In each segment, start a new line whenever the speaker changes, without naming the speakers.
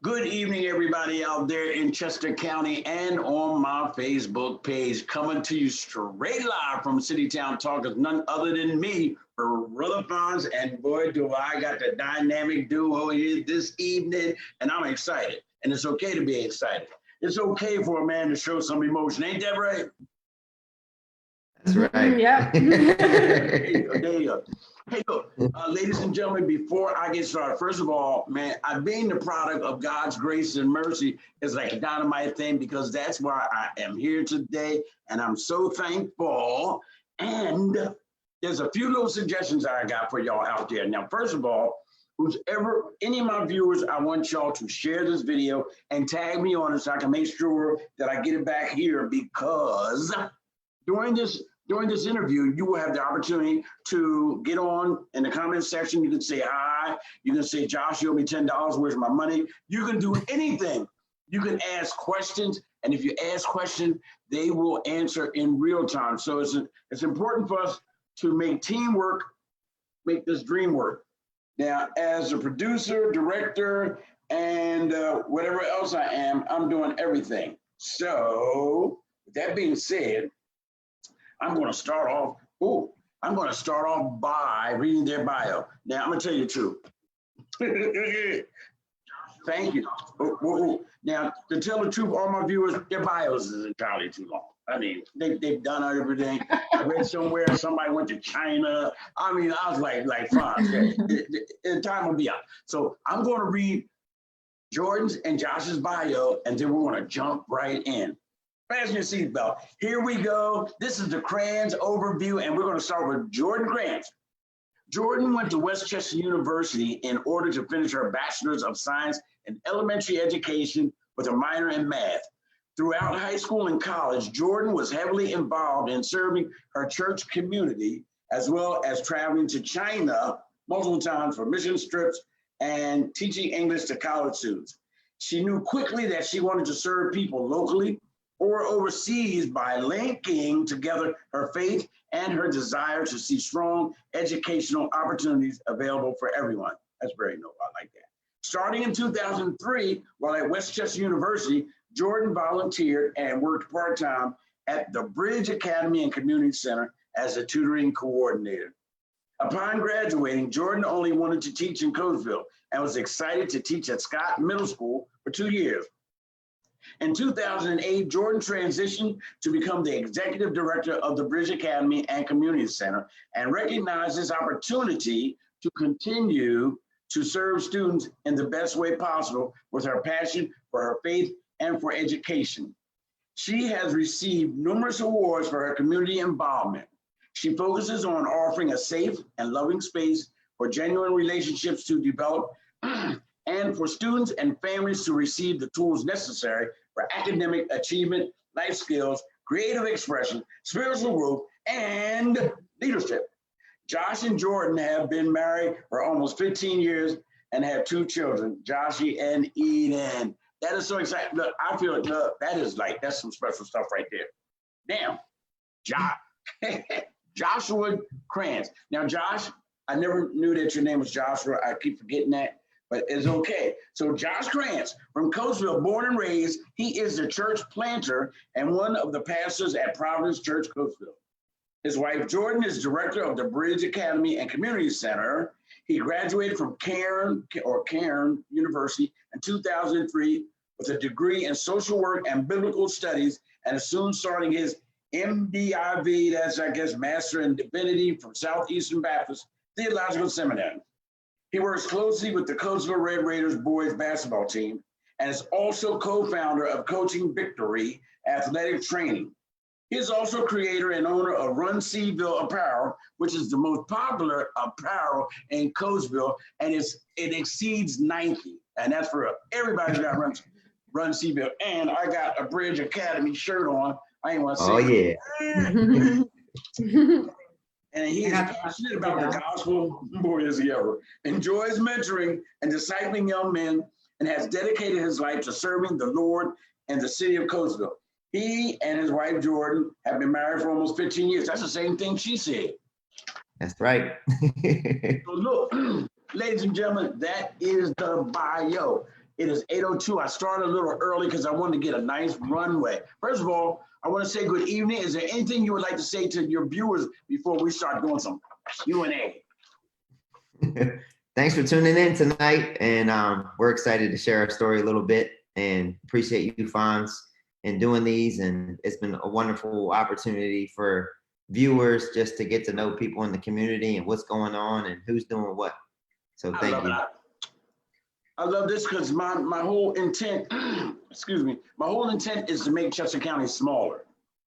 Good evening, everybody out there in Chester County and on my Facebook page. Coming to you straight live from City Town Talk is none other than me, Brother Fonz. And boy, do I got the dynamic duo here this evening, and I'm excited. And it's okay to be excited. It's okay for a man to show some emotion. Ain't that right?
That's right.
Yeah.
There you go. Hey, look, ladies and gentlemen, before I get started, first of all, man, being the product of God's grace and mercy is like a dynamite thing because that's why I am here today. And I'm so thankful. And there's a few little suggestions that I got for y'all out there. Now, first of all, any of my viewers, I want y'all to share this video and tag me on it so I can make sure that I get it back here because during this interview, you will have the opportunity to get on in the comment section. You can say hi. You can say, Josh, you owe me $10. Where's my money? You can do anything. You can ask questions. And if you ask questions, they will answer in real time. So it's important for us to make teamwork, make this dream work. Now, as a producer, director, and whatever else I am, I'm doing everything. So with that being said, I'm going to start off by reading their bio. Now, I'm going to tell you the truth. Thank you. Now, to tell the truth, all my viewers, their bios is entirely too long. I mean, they've done everything. I read somewhere somebody went to China. I mean, I was like fine. The time will be up. So I'm going to read Jordan's and Josh's bio, and then we're going to jump right in. Fasten your seatbelt. Here we go. This is the Crayons overview, and we're going to start with Jordan Crayons. Jordan went to Westchester University in order to finish her Bachelor's of Science in Elementary Education with a minor in math. Throughout high school and college, Jordan was heavily involved in serving her church community, as well as traveling to China multiple times for mission trips and teaching English to college students. She knew quickly that she wanted to serve people locally or overseas by linking together her faith and her desire to see strong educational opportunities available for everyone. That's very noble, I like that. Starting in 2003, while at Westchester University, Jordan volunteered and worked part-time at the Bridge Academy and Community Center as a tutoring coordinator. Upon graduating, Jordan only wanted to teach in Coatesville and was excited to teach at Scott Middle School for 2 years. In 2008, Jordan transitioned to become the executive director of the Bridge Academy and Community Center and recognized this opportunity to continue to serve students in the best way possible with her passion for her faith and for education. She has received numerous awards for her community involvement. She focuses on offering a safe and loving space for genuine relationships to develop and for students and families to receive the tools necessary for academic achievement, life skills, creative expression, spiritual growth, and leadership. Josh and Jordan have been married for almost 15 years and have 2 children, Joshie and Eden. That is so exciting. Look, I feel like, look, that's some special stuff right there. Damn, Joshua Crayons. Now, Josh, I never knew that your name was Joshua. I keep forgetting that. But it's okay. So Josh Crayons from Coatesville, born and raised, he is the church planter and one of the pastors at Providence Church, Coatesville. His wife, Jordan, is director of the Bridge Academy and Community Center. He graduated from Cairn University in 2003 with a degree in social work and biblical studies and is soon starting his MDiv, that's, I guess, Master in Divinity from Southeastern Baptist Theological Seminary. He works closely with the Coatesville Red Raiders boys basketball team and is also co-founder of Coaching Victory Athletic Training. He is also creator and owner of Run Seville Apparel, which is the most popular apparel in Coatesville, and it exceeds Nike. And that's for everybody that Run Seville. And I got a Bridge Academy shirt on. I ain't want to say.
Oh, yeah.
And he is passionate about the gospel, boy, is he ever. Enjoys mentoring and discipling young men and has dedicated his life to serving the Lord and the city of Coatesville. He and his wife, Jordan, have been married for almost 15 years. That's the same thing she said.
That's right.
So look, ladies and gentlemen, that is the bio. It is 8:02. I started a little early because I wanted to get a nice runway. First of all, I want to say good evening. Is there anything you would like to say to your viewers before we start doing some Q&A?
Thanks for tuning in tonight, and we're excited to share our story a little bit, and appreciate you, Fonz, in doing these. And it's been a wonderful opportunity for viewers just to get to know people in the community and what's going on and who's doing what. So thank you.
I love this because my whole intent, excuse me, my whole intent is to make Chester County smaller.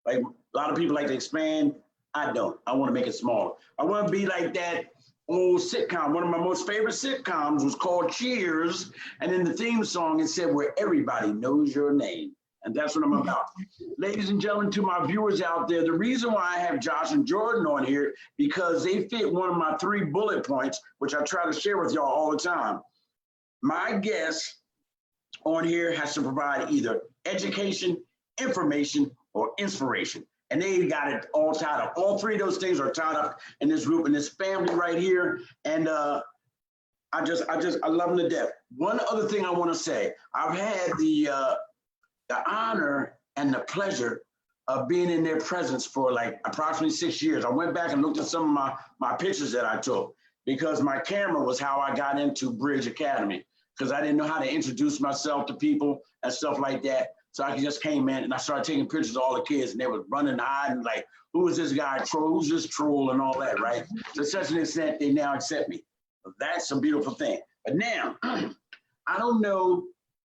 Like a lot of people like to expand. I don't. I want to make it smaller. I want to be like that old sitcom. One of my most favorite sitcoms was called Cheers. And in the theme song, it said, where everybody knows your name. And that's what I'm about. Ladies and gentlemen, to my viewers out there, the reason why I have Josh and Jordan on here, because they fit one of my 3 bullet points, which I try to share with y'all all the time. My guest on here has to provide either education, information, or inspiration. And they got it all tied up. All 3 of those things are tied up in this group, in this family right here. And I love them to death. One other thing I want to say, I've had the honor and the pleasure of being in their presence for like approximately 6 years. I went back and looked at some of my pictures that I took, because my camera was how I got into Bridge Academy, because I didn't know how to introduce myself to people and stuff like that. So I just came in and I started taking pictures of all the kids, and they were running, hiding, like, who is this guy troll? Who's this troll and all that, right? To such an extent, they now accept me. That's a beautiful thing. But now, I don't know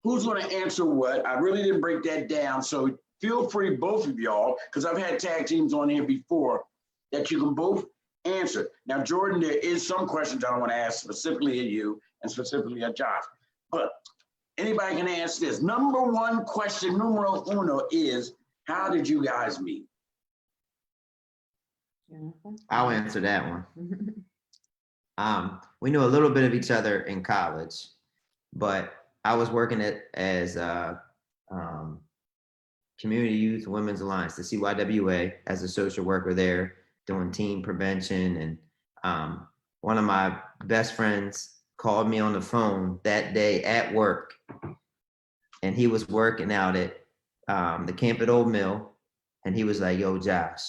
who's going to answer what. I really didn't break that down. So feel free, both of y'all, because I've had tag teams on here before, that you can both answer. Now, Jordan, there is some questions I want to ask specifically at you and specifically at Josh. But anybody can answer this. Number 1 question, numero uno, is how did you guys meet?
I'll answer that one. We knew a little bit of each other in college, but I was working as Community Youth Women's Alliance, the CYWA, as a social worker there, doing teen prevention. And one of my best friends called me on the phone that day at work, and he was working out at the camp at Old Mill, and he was like, yo, Josh,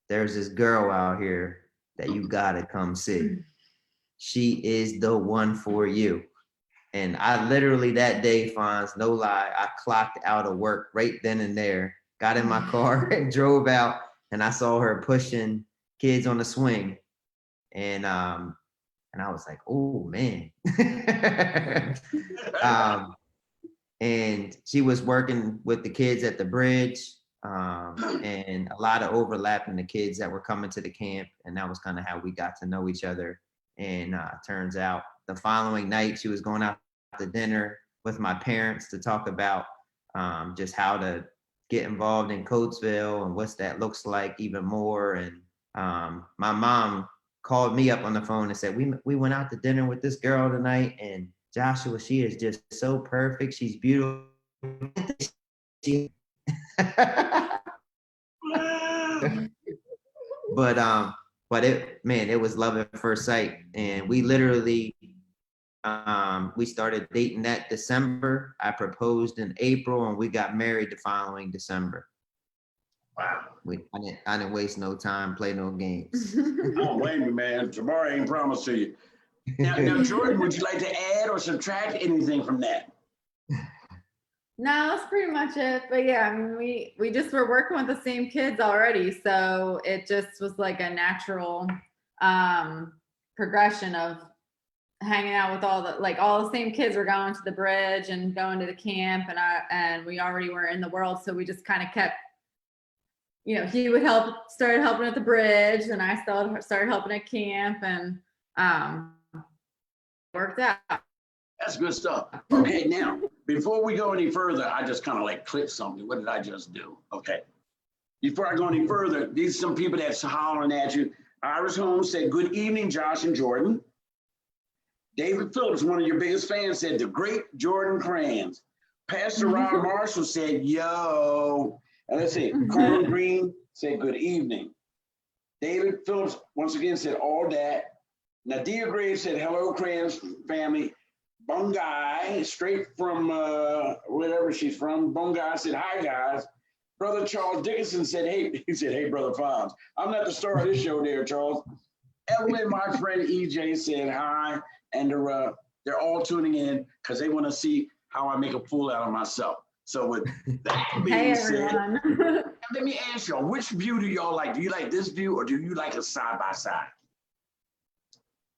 there's this girl out here that you gotta come see. She is the one for you. And I literally that day, Fonz, no lie, I clocked out of work right then and there, got in my car and drove out, and I saw her pushing kids on the swing. And I was like, oh man. And she was working with the kids at the bridge, and a lot of overlap in the kids that were coming to the camp. And that was kind of how we got to know each other. And turns out the following night, she was going out to dinner with my parents to talk about just how to get involved in Coatesville and what that looks like even more. And my mom called me up on the phone and said, we went out to dinner with this girl tonight, and Joshua, she is just so perfect. She's beautiful. But it was love at first sight. And we literally, we started dating that December. I proposed in April, and we got married the following December.
Wow.
I didn't waste no time, play no games.
I don't blame you, man. Tomorrow ain't promised to you. Now, Jordan, would you like to add or subtract anything from that?
No, that's pretty much it. But yeah, I mean, we just were working with the same kids already, so it just was like a natural progression of hanging out with all the same kids were going to the bridge and going to the camp, and we already were in the world, so we just kind of kept, he would started helping at the bridge, and I started helping at camp, and worked out.
That's good stuff. Okay, now, before we go any further, I just kind of like clicked something. What did I just do? Okay. Before I go any further, these are some people that's hollering at you. Iris Holmes said, good evening, Josh and Jordan. David Phillips, one of your biggest fans, said, the great Jordan Crayons. Pastor Rob Marshall said, yo. And let's see, Colin Green said, good evening. David Phillips, once again, said all that. Nadia Graves said, hello, Crayons family. Bongai, straight from wherever she's from. Bongai said, "Hi guys." Brother Charles Dickinson said, "Hey," he said, "Hey, brother Fonz. I'm not the star of this show, there, Charles." Evelyn, my friend EJ, said hi, and they're all tuning in because they want to see how I make a fool out of myself. So with that being said,
everyone.
let me ask y'all, which view do y'all like? Do you like this view or do you like a side by side?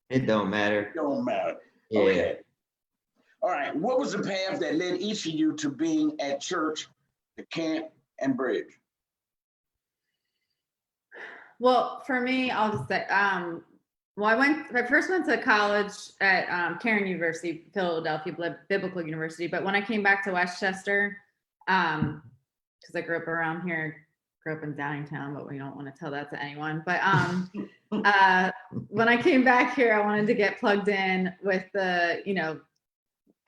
It don't matter.
It don't matter.
Yeah.
Okay. All right. What was the path that led each of you to being at church, the camp, and bridge?
Well, for me, I'll just say, well, I first went to college at Cairn University, Philadelphia Biblical University. But when I came back to Westchester, because I grew up around here, grew up in Downingtown, but we don't want to tell that to anyone. But when I came back here, I wanted to get plugged in with the,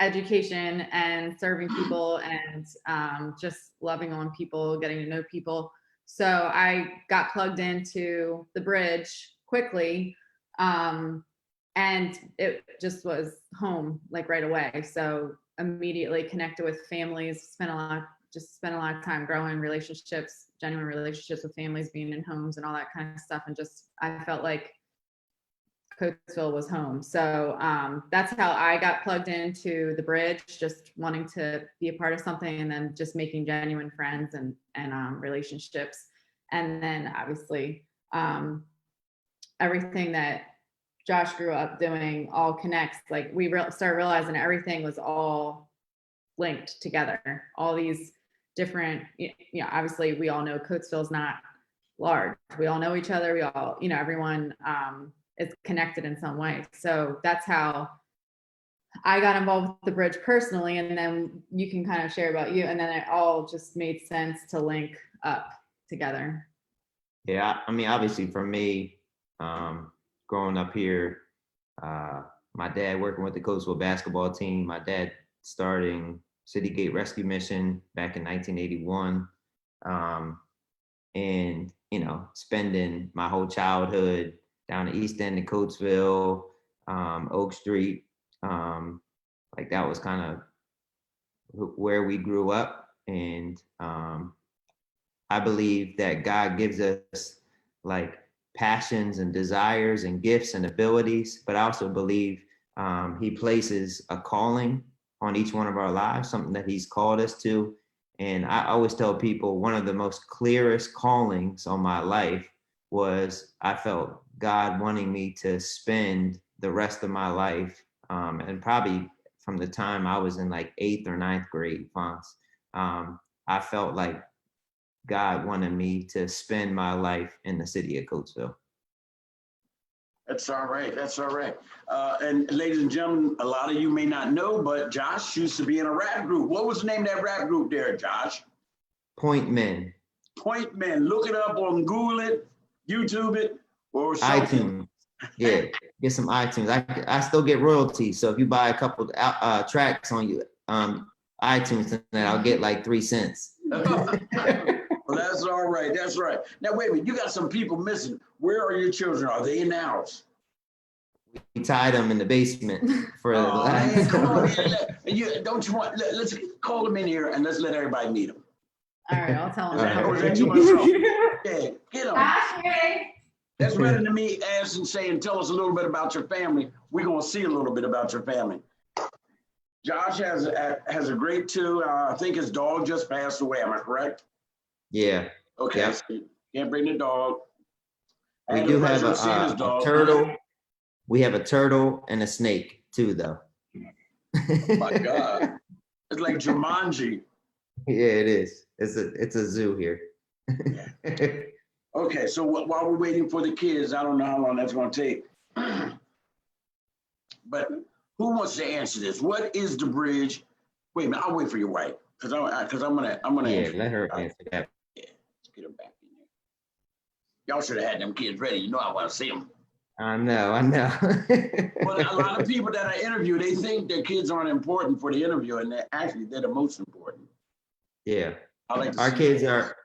education and serving people and just loving on people, getting to know people. So I got plugged into the bridge quickly, and it just was home like right away. So immediately connected with families, spent a lot of time growing relationships, genuine relationships with families, being in homes and all that kind of stuff. And just, I felt like Coatesville was home. So that's how I got plugged into the bridge, just wanting to be a part of something and then just making genuine friends and relationships. And then obviously everything that Josh grew up doing all connects. Like we started realizing everything was all linked together. All these different, obviously we all know Coatesville's not large. We all know each other. We all, everyone is connected in some way. So that's how I got involved with the bridge personally. And then you can kind of share about you. And then it all just made sense to link up together.
Yeah, I mean, obviously for me, growing up here, my dad working with the Coatesville basketball team, my dad starting City Gate Rescue Mission back in 1981, and spending my whole childhood down the East End of Coatesville, Oak Street, like that was kind of where we grew up. And I believe that God gives us like passions and desires and gifts and abilities, but I also believe he places a calling on each one of our lives, something that he's called us to. And I always tell people one of the most clearest callings on my life was I felt God wanting me to spend the rest of my life, and probably from the time I was in like 8th or 9th grade, Fonz, I felt like God wanted me to spend my life in the city of Coatesville.
That's all right. That's all right. And ladies and gentlemen, a lot of you may not know, but Josh used to be in a rap group. What was the name of that rap group there, Josh?
Point Men.
Point Men. Look it up on Google it, YouTube it, or something.
iTunes. Yeah, get some iTunes. I still get royalties. So if you buy a couple tracks on you iTunes, then I'll get like 3 cents.
Well, that's all right. That's right. Now, wait a minute. You got some people missing. Where are your children? Are they in the house?
We tied them in the basement for the last.
Man, come on, man. Don't you want? Let's call them in here and let's let everybody meet them.
All right, I'll tell them.
Or is that too much trouble? Yeah, get them.
Ashley.
That's better than me asking, saying, "Tell us a little bit about your family." We're gonna see a little bit about your family. Josh has a great two. I think his dog just passed away. Am I correct?
Yeah.
Okay.
Yep.
So can't bring the dog.
We do have a turtle. We have a turtle and a snake too, though.
Oh my God. It's like Jumanji.
Yeah, it is. It's a zoo here.
Okay, so while we're waiting for the kids, I don't know how long that's going to take. But who wants to answer this? What is the bridge? Wait a minute, I'll wait for your wife because I'm gonna.
Yeah, let her answer that.
Yeah, let's get her back in there. Y'all should have had them kids ready. You know I want to see them.
I know.
Well, a lot of people that I interview, they think their kids aren't important for the interview, and they're the most important.
Yeah.
I like to
Our
see
kids
that.
are.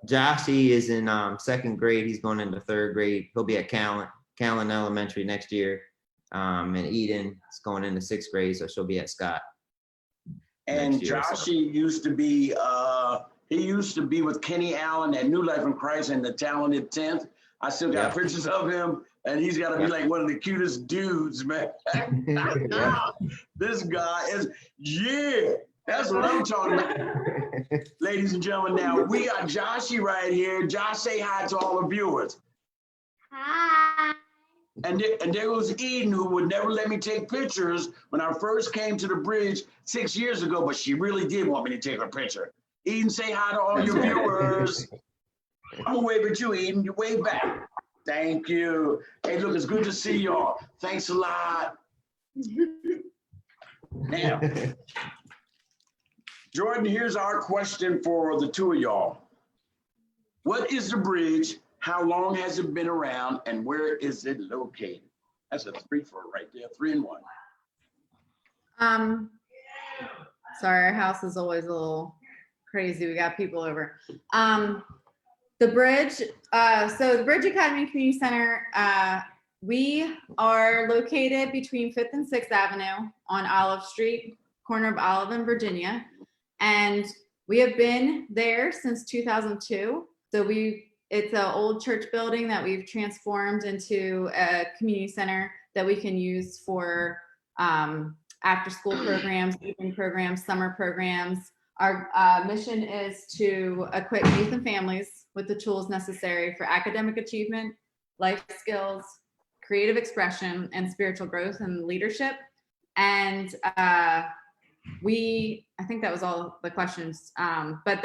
Joshy is in 2nd grade. He's going into 3rd grade. He'll be at Callan Elementary next year. And Eden is going into 6th grade, so she'll be at Scott.
And
next year, so.
Joshy used to be, he used to be with Kenny Allen at New Life in Christ and the Talented 10th. I still got
Yeah.
pictures of him, and he's got to be
Yeah.
like one of the cutest dudes, man.
Yeah.
This guy is, yeah, that's what I'm talking about. Ladies and gentlemen, now we got Joshy right here. Josh, say hi to all the viewers.
Hi.
And there goes Eden, who would never let me take pictures when I first came to the bridge 6 years ago, but she really did want me to take a picture. Eden, say hi to all your viewers. I'm gonna wave at you, Eden. You wave back. Thank you. Hey, look, it's good to see y'all. Thanks a lot. Now, Jordan, here's our question for the two of y'all. What is the bridge? How long has it been around, and where is it located? That's a 3-for right there, 3 in 1.
Sorry, our house is always a little crazy. We got people over. The bridge, so the Bridge Academy Community Center, we are located between 5th and 6th Avenue on Olive Street, corner of Olive and Virginia. And we have been there since 2002. So it's an old church building that we've transformed into a community center that we can use for after school programs, evening programs, summer programs. Our mission is to equip youth and families with the tools necessary for academic achievement, life skills, creative expression, and spiritual growth and leadership. And I think that was all the questions. But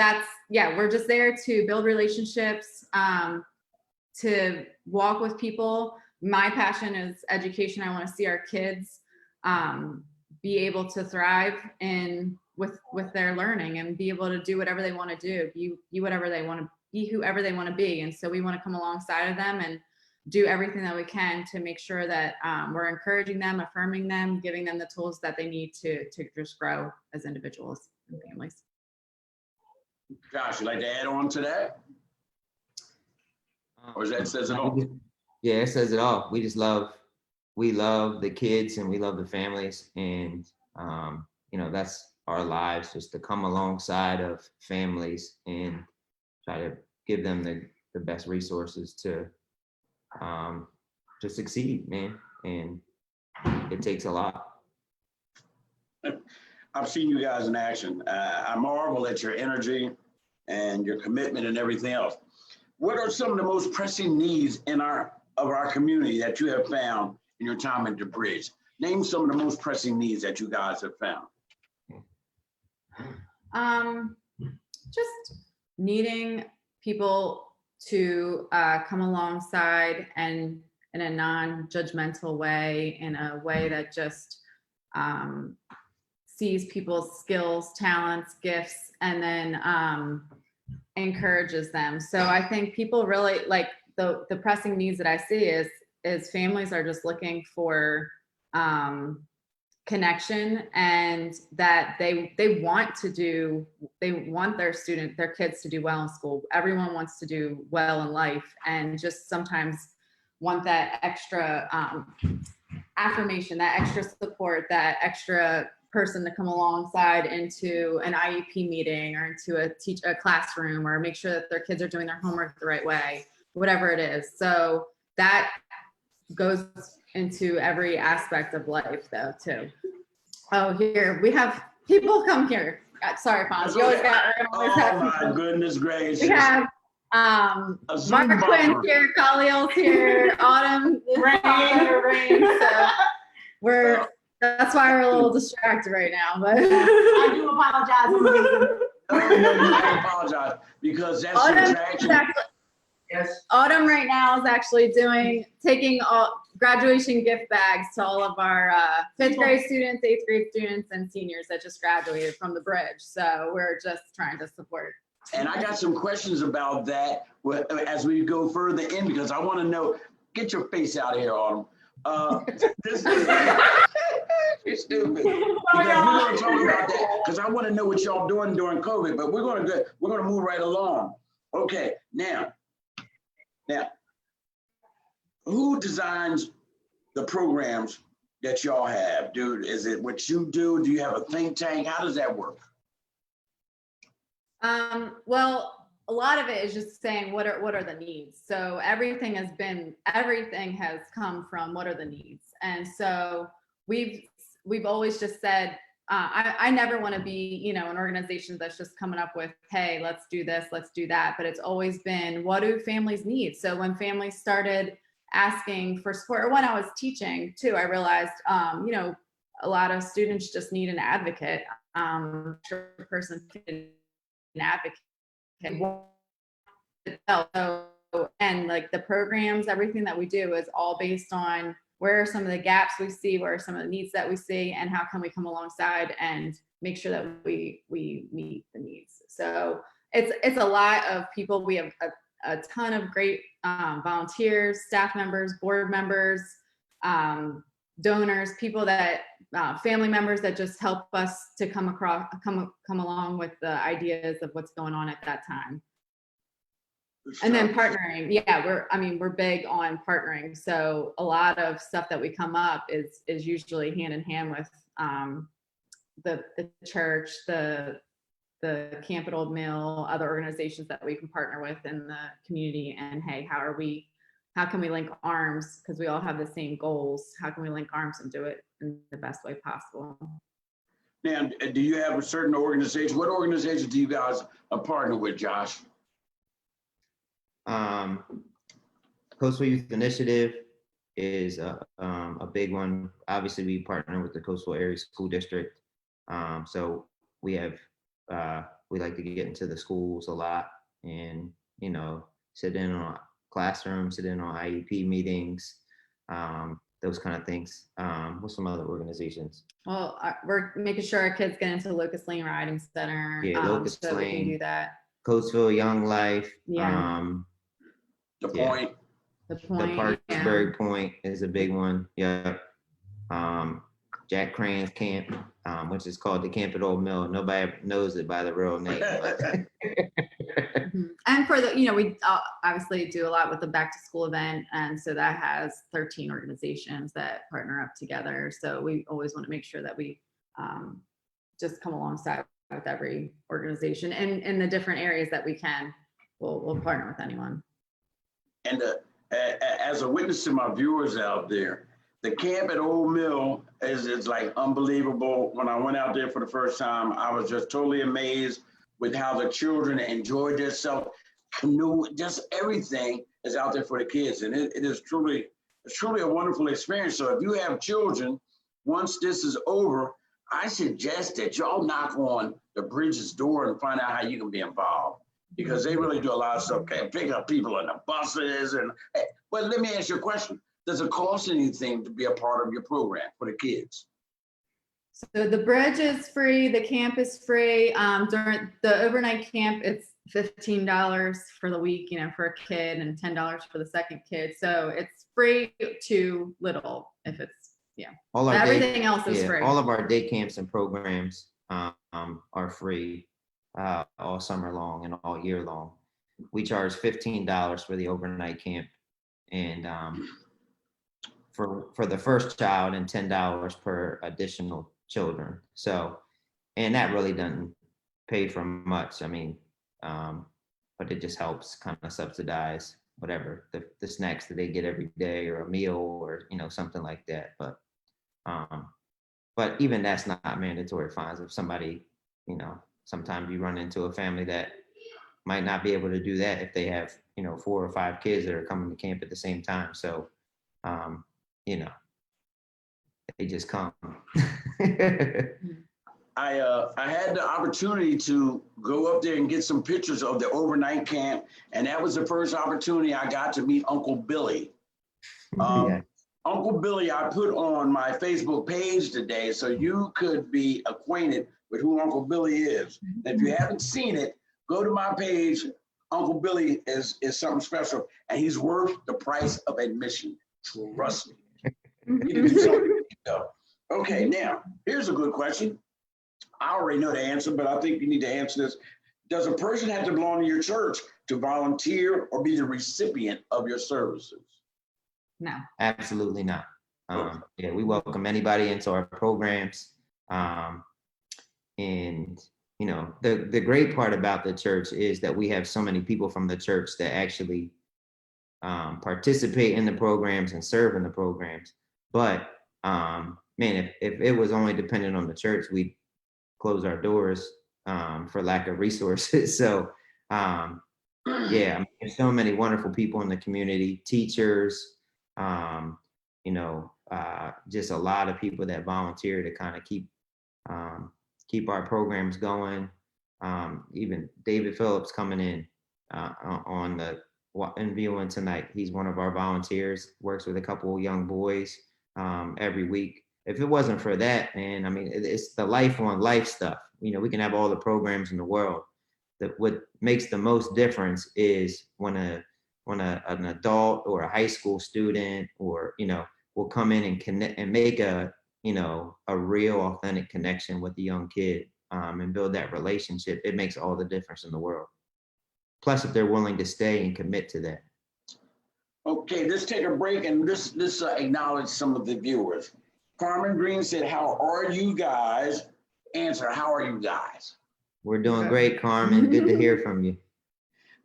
we're just there to build relationships, to walk with people. My passion is education. I want to see our kids be able to thrive with their learning and be able to do whatever they want to do, be whatever they want to be, whoever they want to be. And so we want to come alongside of them and do everything that we can to make sure that we're encouraging them, affirming them, giving them the tools that they need to just grow as individuals and families.
Josh, you like to add on to that? Or that says it all?
Yeah, it says it all. We love the kids and we love the families, and that's our lives, just to come alongside of families and try to give them the best resources to succeed, man. And it takes a lot.
I've seen you guys in action. I marvel at your energy and your commitment and everything else. What are some of the most pressing needs of our community that you have found in your time at the bridge? Name some of the most pressing needs that you guys have found.
Just needing people to come alongside and in a non-judgmental way, in a way that just sees people's skills, talents, gifts, and then encourages them. So I think people really like the pressing needs that I see is families are just looking for connection, and that they want their kids to do well in school. Everyone wants to do well in life, and just sometimes want that extra affirmation, that extra support, that extra person to come alongside into an IEP meeting or into a classroom, or make sure that their kids are doing their homework the right way, whatever it is. So that goes into every aspect of life, though, too. Oh, here we have people come here. Sorry, Fonz. You always got.
Oh my goodness gracious!
We have Mark Quinn's here, Khalil's here, Autumn, Rain. So that's why we're a little distracted right now. But
I do apologize.
I apologize because that's
Autumn
distraction.
Yes.
Autumn right now is actually taking all graduation gift bags to all of our 5th grade students, 8th grade students, and seniors that just graduated from the bridge. So we're just trying to support.
And I got some questions about that as we go further in, because I want to know. Get your face out of here, Autumn. This is you're stupid. Because we're going to talk about that because I want to know what y'all doing during COVID. But we're going to move right along. Okay, now, who designs the programs that y'all have, dude? Is it what you do? Do you have a think tank? How does that work?
Well, a lot of it is just saying what are the needs. So everything has come from what are the needs. And so we've always just said, I never want to be, an organization that's just coming up with, hey, let's do this, let's do that. But it's always been, what do families need? So when families started asking for support, or when I was teaching too, I realized, a lot of students just need an advocate. Sure, a person can an advocate. So, and like the programs, everything that we do is all based on where are some of the gaps we see, where are some of the needs that we see, and how can we come alongside and make sure that we meet the needs. So it's a lot of people. We have a ton of great volunteers, staff members, board members, donors, people that family members that just help us to come along with the ideas of what's going on at that time. And then partnering, we're big on partnering. So a lot of stuff that we come up is usually hand in hand with the church, the Camp at Old Mill, other organizations that we can partner with in the community. And hey, how can we link arms? Because we all have the same goals. How can we link arms and do it in the best way possible?
Now, do you have a certain organization? What organizations do you guys partner with, Josh?
Coastal Youth Initiative is a big one. Obviously, we partner with the Coastal Area School District. So we have, we like to get into the schools a lot and, sit in on classrooms, sit in on IEP meetings, those kind of things. What's some other organizations?
Well, we're making sure our kids get into Locust Lane Riding Center.
Yeah, Locust
so
Lane.
We can do that.
Coatesville Young Life.
Yeah.
The Point.
The Point.
The Parksburg Point is a big one. Yeah. Jack Crane's camp, which is called the Camp at Old Mill. Nobody knows it by the real name.
And for the, we obviously do a lot with the back to school event. And so that has 13 organizations that partner up together. So we always want to make sure that we just come alongside with every organization and in the different areas that we can. We'll partner with anyone.
And as a witness to my viewers out there, the Camp at Old Mill is like unbelievable. When I went out there for the first time, I was just totally amazed with how the children enjoyed themselves. Canoe, just everything is out there for the kids. And it's truly a wonderful experience. So if you have children, once this is over, I suggest that y'all knock on the Bridges door and find out how you can be involved, because they really do a lot of stuff. Pick up people in the buses. But let me ask you a question. Does it cost anything to be a part of your program for the kids?
So the bridge is free. The camp is free. During the overnight camp, it's $15 for the week, for a kid, and $10 for the second kid. So it's free to little if it's, everything else is free.
All of our day camps and programs are free all summer long and all year long. We charge $15 for the overnight camp, and for the first child, and $10 per additional children. So, and that really doesn't pay for much. I mean, but it just helps kind of subsidize whatever the snacks that they get every day, or a meal, or something like that. But even that's not mandatory fines. If somebody, sometimes you run into a family that might not be able to do that if they have 4 or 5 kids that are coming to camp at the same time. So they just come.
I had the opportunity to go up there and get some pictures of the overnight camp, and that was the first opportunity I got to meet Uncle Billy. Uncle Billy, I put on my Facebook page today so you could be acquainted with who Uncle Billy is. And if you haven't seen it, go to my page. Uncle Billy is something special, and he's worth the price of admission. Trust me. You need to do something. Okay, now, here's a good question. I already know the answer, but I think you need to answer this. Does a person have to belong to your church to volunteer or be the recipient of your services?
No.
Absolutely not. Yeah, we welcome anybody into our programs. And you know, the great part about the church is that we have so many people from the church that actually participate in the programs and serve in the programs. But man, if it was only dependent on the church, we'd close our doors for lack of resources. So yeah, I mean, there's so many wonderful people in the community, teachers, you know, just a lot of people that volunteer to kind of keep our programs going. Even David Phillips coming in on the and viewing tonight. He's one of our volunteers, works with a couple of young boys every week. If it wasn't for that, man, I mean, it's the life on life stuff. You know, we can have all the programs in the world. That what makes the most difference is when an adult or a high school student or, you know, will come in and connect and make a, you know, a real authentic connection with the young kid and build that relationship. It makes all the difference in the world. Plus, if they're willing to stay and commit to that.
Okay, let's take a break and let's acknowledge some of the viewers. Carmen Green said, "How are you guys?" Answer, "How are you guys?"
We're doing great, Carmen. Good to hear from you.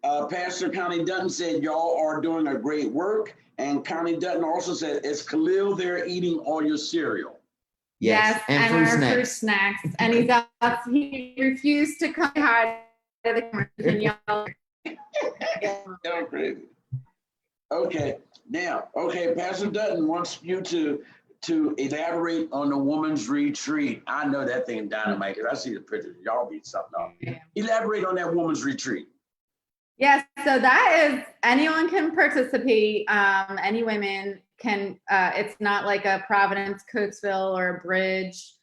Pastor Connie Dutton said, "Y'all are doing a great work." And Connie Dutton also said, "Is Khalil there eating all your cereal?"
Yes, and
fruit
our
snacks.
fruit snacks. And he refused to come hide the camera. Can y'all-
Oh, crazy. Okay, now, Pastor Dutton wants you to elaborate on the woman's retreat. I know that thing dynamite because I see the pictures. Y'all be something else. Elaborate on that woman's retreat.
Yes, so that is anyone can participate. Any women can. It's not like a Providence, Coatesville, or a Bridge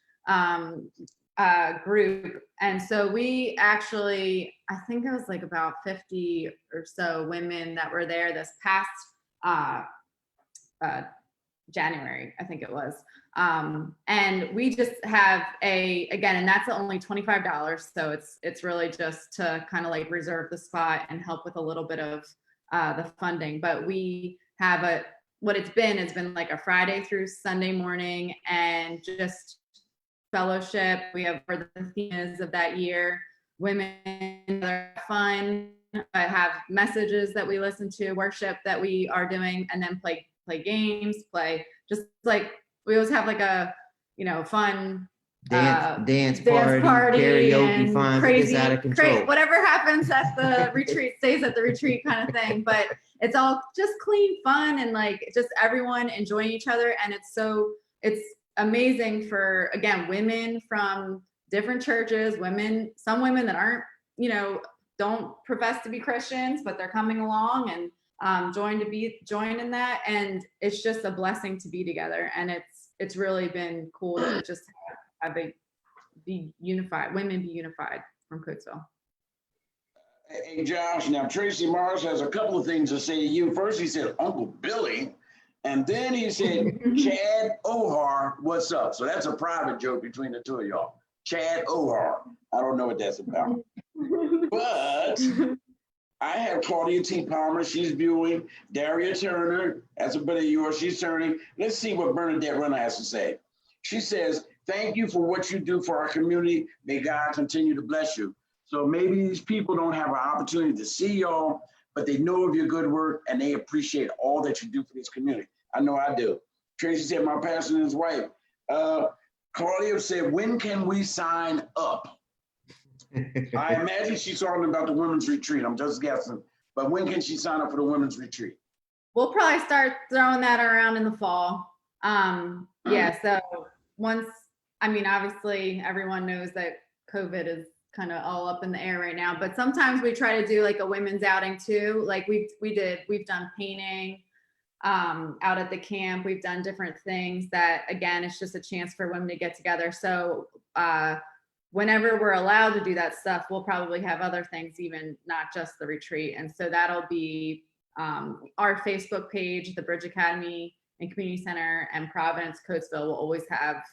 group. And so we actually, I think it was like about 50 or so women that were there this past January, I think it was. And we just have again, and that's only $25. So it's really just to kind of like reserve the spot and help with a little bit of the funding. But we have what it's been has been like a Friday through Sunday morning and just fellowship. We have where the theme is of that year, women are fun. I have messages that we listen to, worship that we are doing, and then play games, just like we always have like a, you know, fun
dance party, karaoke, fun,
crazy,
gets out of control.
Whatever happens at the retreat stays at the retreat kind of thing. But it's all just clean fun and like just everyone enjoying each other. And it's amazing for, again, women from different churches, some women that aren't, you know, don't profess to be Christians, but they're coming along and join in that. And it's just a blessing to be together. And it's really been cool to just have be unified, women be unified from Coatesville.
Hey, Josh, now Tracy Morris has a couple of things to say to you. First, he said, "Uncle Billy," and then he said, "Chad Ohar, what's up?" So that's a private joke between the two of y'all. Chad Ohar. I don't know what that's about. But I have Claudia T. Palmer. She's viewing. Daria Turner. That's a bit of yours. She's turning. Let's see what Bernadette Runner has to say. She says, "Thank you for what you do for our community. May God continue to bless you." So maybe these people don't have an opportunity to see y'all, but they know of your good work and they appreciate all that you do for this community. I know I do. Tracy said, "My pastor and his wife." Claudia said, "When can we sign up?" I imagine she's talking about the women's retreat. I'm just guessing. But when can she sign up for the women's retreat?
We'll probably start throwing that around in the fall. Yeah, so once, I mean, obviously everyone knows that COVID is kind of all up in the air right now, but sometimes we try to do like a women's outing too. Like we've done painting out at the camp. We've done different things that, again, it's just a chance for women to get together. So whenever we're allowed to do that stuff, we'll probably have other things, even not just the retreat. And so that'll be our Facebook page, the Bridge Academy and Community Center, and Providence, Coatesville will always have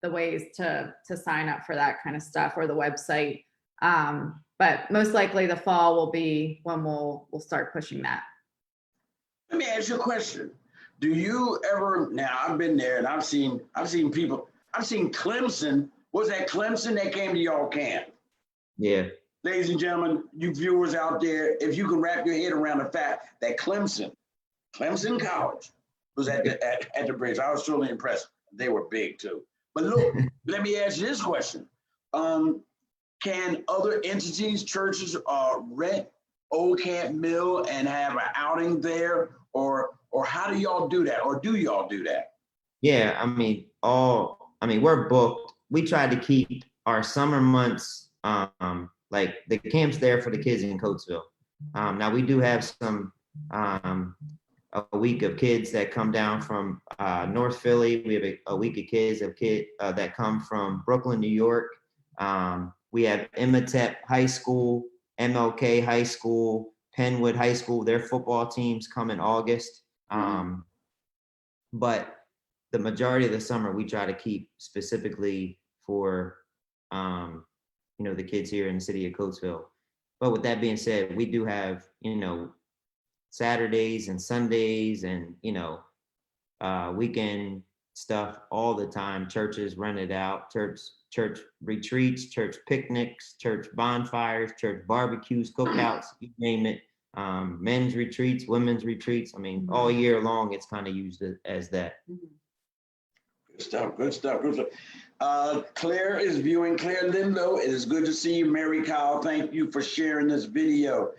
the ways to sign up for that kind of stuff, or the website. But most likely the fall will be when we'll start pushing that.
Let me ask you a question. Do you ever, now I've been there and I've seen people, I've seen Clemson. Was that Clemson that came to y'all camp?
Yeah.
Ladies and gentlemen, you viewers out there, if you can wrap your head around the fact that Clemson College was at the bridge. I was truly impressed. They were big too. But look, let me ask you this question. Can other entities, churches, rent Old Camp Mill and have an outing there? Or how do y'all do that? Or do y'all do that?
Yeah, I mean, we're booked. We try to keep our summer months, like the camp's there for the kids in Coatesville. Now we do have some, a week of kids that come down from North Philly. We have a week of kids that come from Brooklyn, New York. We have Imhotep High School, MLK High School, Penwood High School. Their football teams come in August. But the majority of the summer we try to keep specifically for, the kids here in the city of Coatesville. But with that being said, we do have, Saturdays and Sundays and, weekend stuff all the time. Churches rent it out, church retreats, church picnics, church bonfires, church barbecues, cookouts, you name it. Men's retreats, women's retreats. I mean, all year long, it's kind of used as that.
Good stuff. Claire is viewing. Claire Limlow, it is good to see you. Mary Kyle, thank you for sharing this video.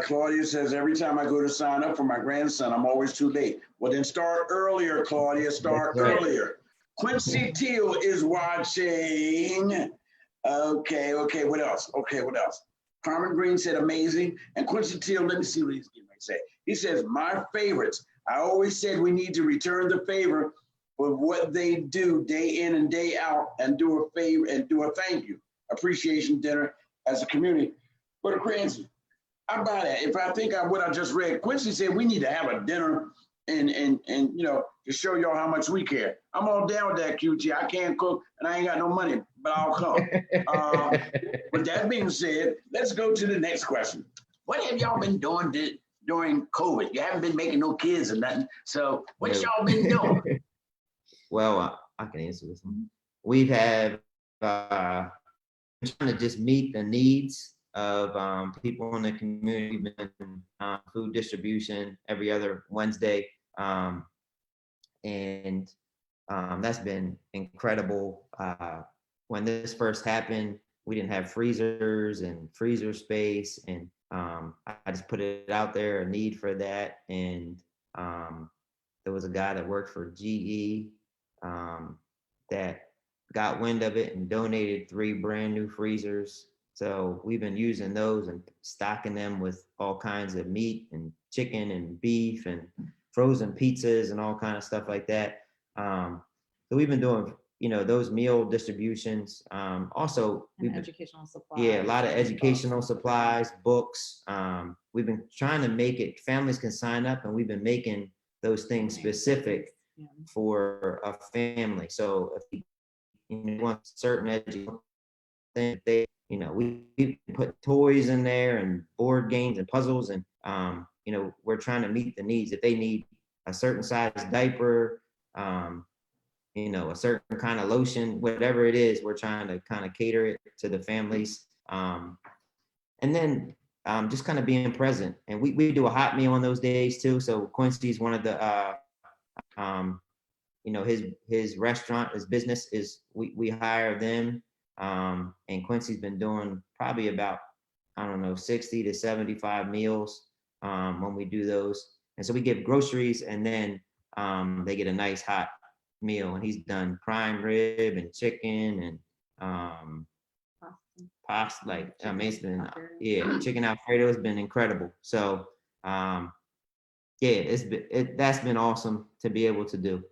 Claudia says, every time I go to sign up for my grandson, I'm always too late. Well, then start earlier, Claudia, start earlier. Quincy Teal is watching. Okay, what else? Carmen Green said amazing. And Quincy Teal, let me see what he's going to say. He says, my favorites. I always said we need to return the favor for what they do day in and day out and do a favor and do a thank you appreciation dinner as a community. But Cranston, I buy that. If I think what I just read, Quincy said we need to have a dinner and to show y'all how much we care. I'm all down with that, QT. I can't cook and I ain't got no money, but I'll come. With that being said, let's go to the next question. What have y'all been doing during COVID? You haven't been making no kids or nothing. So what y'all been doing?
Well, I can answer this one. We've had trying to just meet the needs of people in the community. We've been food distribution every other Wednesday. And that's been incredible. When this first happened, we didn't have freezers and freezer space. And I just put it out there, a need for that. And there was a guy that worked for GE that got wind of it and donated 3 brand new freezers. So we've been using those and stocking them with all kinds of meat and chicken and beef and frozen pizzas and all kind of stuff like that. So we've been doing, those meal distributions. Also,
Educational supplies.
Yeah, a lot of educational supplies, books. We've been trying to make it, families can sign up, and we've been making those things specific for a family. So if you want certain education, we put toys in there and board games and puzzles, and we're trying to meet the needs. If they need a certain size diaper, a certain kind of lotion, whatever it is, we're trying to kind of cater it to the families. And then just kind of being present. And we do a hot meal on those days too. So Quincy's one of the, his restaurant, his business is, we hire them. And Quincy's been doing probably about, 60 to 75 meals when we do those. And so we give groceries, and then they get a nice hot meal. And he's done prime rib and chicken and pasta. It's been, chicken Alfredo has been incredible. So that's been awesome to be able to do.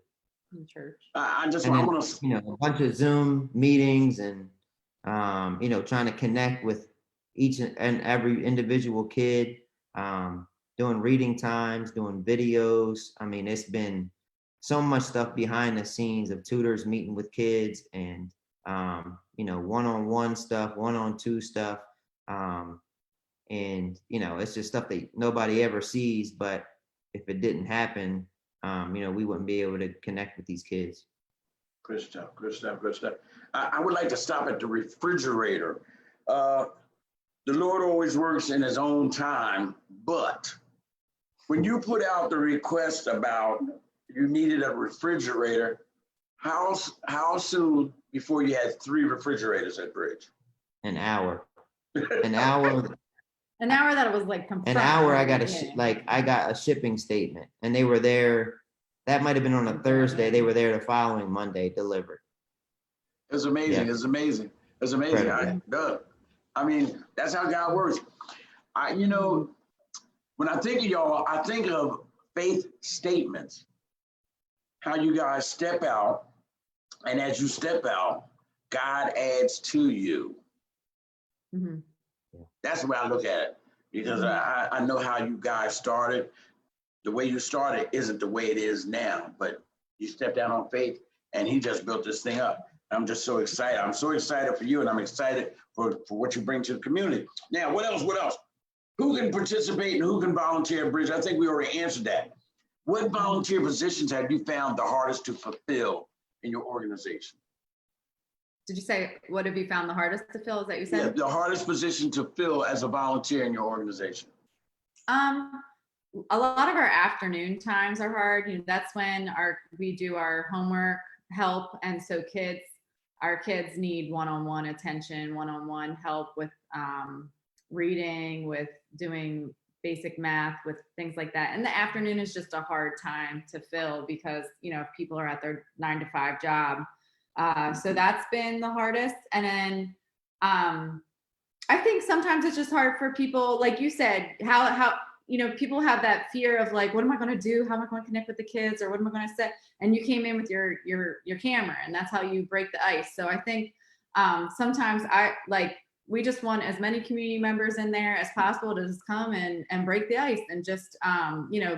In church.
I want to,
a bunch of Zoom meetings and trying to connect with each and every individual kid, doing reading times, doing videos. I mean, it's been so much stuff behind the scenes of tutors meeting with kids and one-on-one stuff, one-on-two stuff. And, it's just stuff that nobody ever sees, but if it didn't happen, we wouldn't be able to connect with these kids.
Good stuff, good stuff, good stuff. I would like to stop at the refrigerator. The Lord always works in his own time, but when you put out the request about you needed a refrigerator, how soon before you had 3 refrigerators at Bridge?
An hour. An hour.
An hour that it was like confirmed.
An hour I got I got a shipping statement, and they were there. That might have been on a Thursday. They were there the following Monday, delivered.
It's amazing. Yeah. It's amazing. It's amazing. I mean, that's how God works. When I think of y'all, I think of faith statements. How you guys step out, and as you step out, God adds to you.
Mm-hmm.
That's the way I look at it, because I know how you guys started. The way you started isn't the way it is now, but you stepped out on faith, and he just built this thing up. I'm just so excited. I'm so excited for you, and I'm excited for what you bring to the community. Now, what else? What else? Who can participate and who can volunteer at Bridge? I think we already answered that. What volunteer positions have you found the hardest to fulfill in your organization?
Did you say, what have you found the hardest to fill? Is that you said?
Yeah, the hardest position to fill as a volunteer in your organization.
A lot of our afternoon times are hard. That's when we do our homework help. And so our kids need one-on-one attention, one-on-one help with reading, with doing basic math, with things like that. And the afternoon is just a hard time to fill because, people are at their 9-to-5 job. So that's been the hardest. And then I think sometimes it's just hard for people, like you said, how people have that fear of like, what am I going to do? How am I going to connect with the kids? Or what am I going to say? And you came in with your camera, and that's how you break the ice. So I think sometimes we just want as many community members in there as possible to just come and break the ice and just,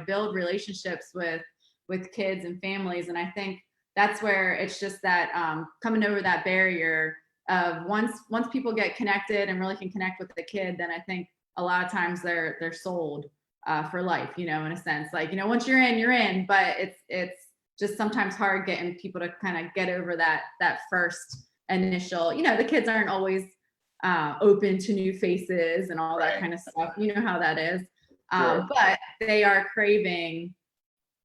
build relationships with kids and families. And I think that's where it's just that coming over that barrier of once people get connected and really can connect with the kid, then I think a lot of times they're sold for life, in a sense. Like, once you're in, but it's just sometimes hard getting people to kind of get over that first initial, the kids aren't always open to new faces and all that kind of stuff. You know how that is.
Sure.
But they are craving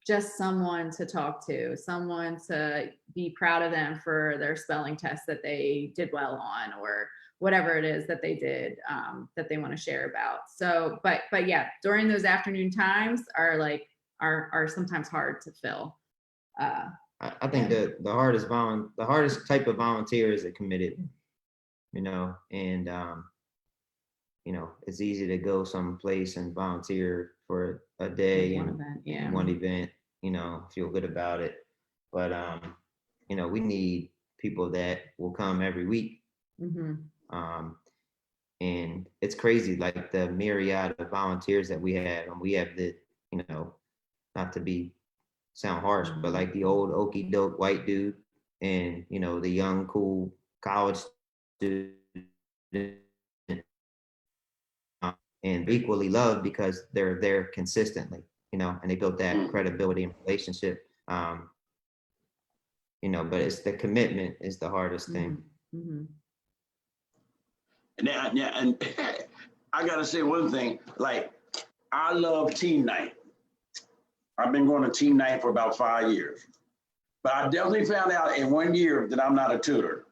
just someone to talk to, someone to be proud of them for their spelling test that they did well on, or whatever it is that they did that they want to share about. So, but yeah, during those afternoon times are sometimes hard to fill.
I think the hardest type of volunteer is a committed, and it's easy to go someplace and volunteer for a day one event, feel good about it. But we need people that will come every week.
Mm-hmm.
And it's crazy, like the myriad of volunteers that we have. And we have the, not to sound harsh, but like the old okie doke white dude and, the young, cool college student, and equally loved because they're there consistently, and they built that credibility and relationship. But it's the commitment is the hardest thing.
Mm-hmm.
And I gotta say one thing, like I love team night. I've been going to team night for about 5 years, but I definitely found out in 1 year that I'm not a tutor.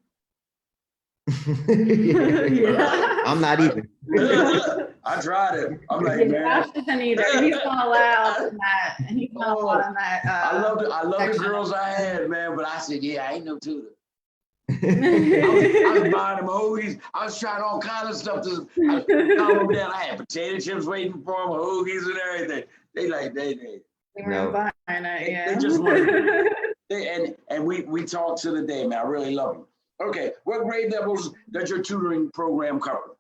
Yeah.
I'm not either.
I tried it. I'm like, man.
Josh isn't either. He's not allowed on that. He's not allowed on that.
I love the girls I had, man, but I said, yeah, I ain't no tutor. I was buying them hoagies. I was trying all kinds of stuff to calm them down. I had potato chips waiting for them, hoagies and everything. They
weren't buying it, yeah.
They just wanted and we talk to the day, man. I really love them. Okay, what grade levels does your tutoring program cover?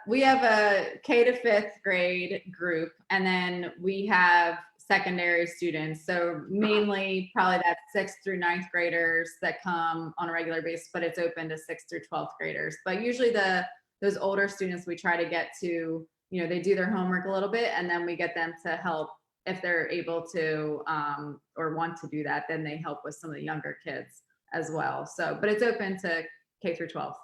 We have a K to 5th grade group, and then we have secondary students. So mainly probably that 6th through 9th graders that come on a regular basis, but it's open to 6th through 12th graders. But usually the those older students, we try to get to, they do their homework a little bit, and then we get them to help if they're able to, or want to do that, then they help with some of the younger kids as well. So, but it's open to K through 12.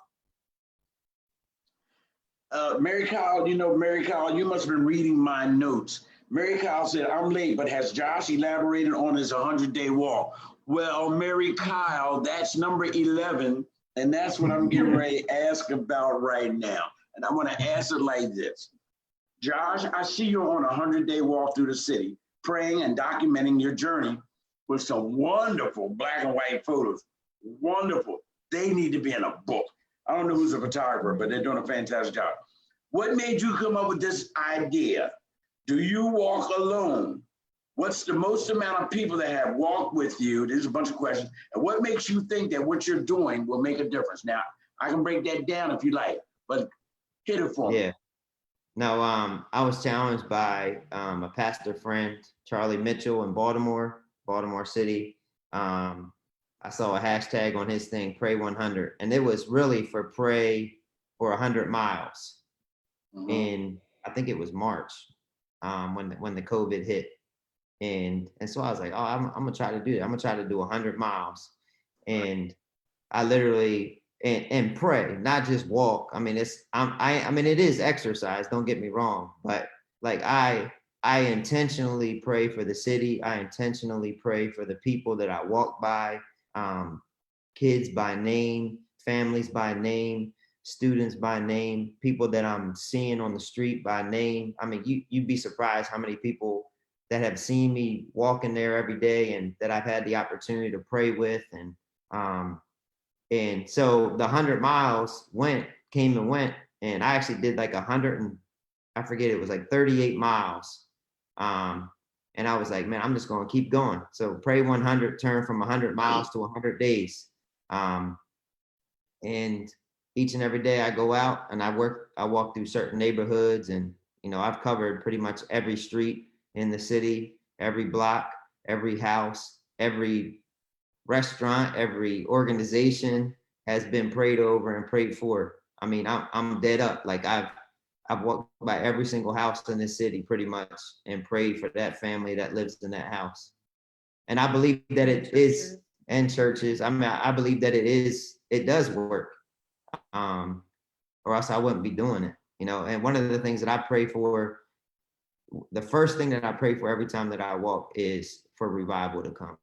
Mary Kyle, Mary Kyle, you must have been reading my notes. Mary Kyle said, I'm late, but has Josh elaborated on his 100-day walk? Well, Mary Kyle, that's number 11, and that's what I'm getting ready to ask about right now. And I want to answer like this. Josh, I see you on a 100-day walk through the city, praying and documenting your journey with some wonderful black and white photos. Wonderful. They need to be in a book. I don't know who's a photographer, but they're doing a fantastic job. What made you come up with this idea? Do you walk alone? What's the most amount of people that have walked with you? There's a bunch of questions. And what makes you think that what you're doing will make a difference? Now, I can break that down if you like, but hit it for me.
Yeah. No, I was challenged by a pastor friend, Charlie Mitchell in Baltimore City. I saw a hashtag on his thing, Pray 100, and it was really for pray for 100 miles.
Mhm.
And I think it was March when the COVID hit. And so I was like, oh, I'm gonna try to do it. I'm gonna try to do 100 miles. And I literally and pray, not just walk. I mean, I mean, it is exercise, don't get me wrong, but like I intentionally pray for the city. I intentionally pray for the people that I walk by, kids by name, families by name, students by name, people that I'm seeing on the street by name. I mean, you'd be surprised how many people that have seen me walking there every day and that I've had the opportunity to pray with. And so the 100 miles came and went, and I actually did like 100 and I forget, it was like 38 miles. And I was like, man, I'm just going to keep going. So Pray 100 turned from 100 miles to 100 days. And each and every day I go out and I walk through certain neighborhoods, and, I've covered pretty much every street in the city, every block, every house, every restaurant, every organization has been prayed over and prayed for. I mean, I'm dead up. Like I've walked by every single house in this city pretty much and prayed for that family that lives in that house. And I believe that it is, and churches. I mean, I believe that it does work. Or else I wouldn't be doing it, And one of the things that I pray for, the first thing that I pray for every time that I walk is for revival to come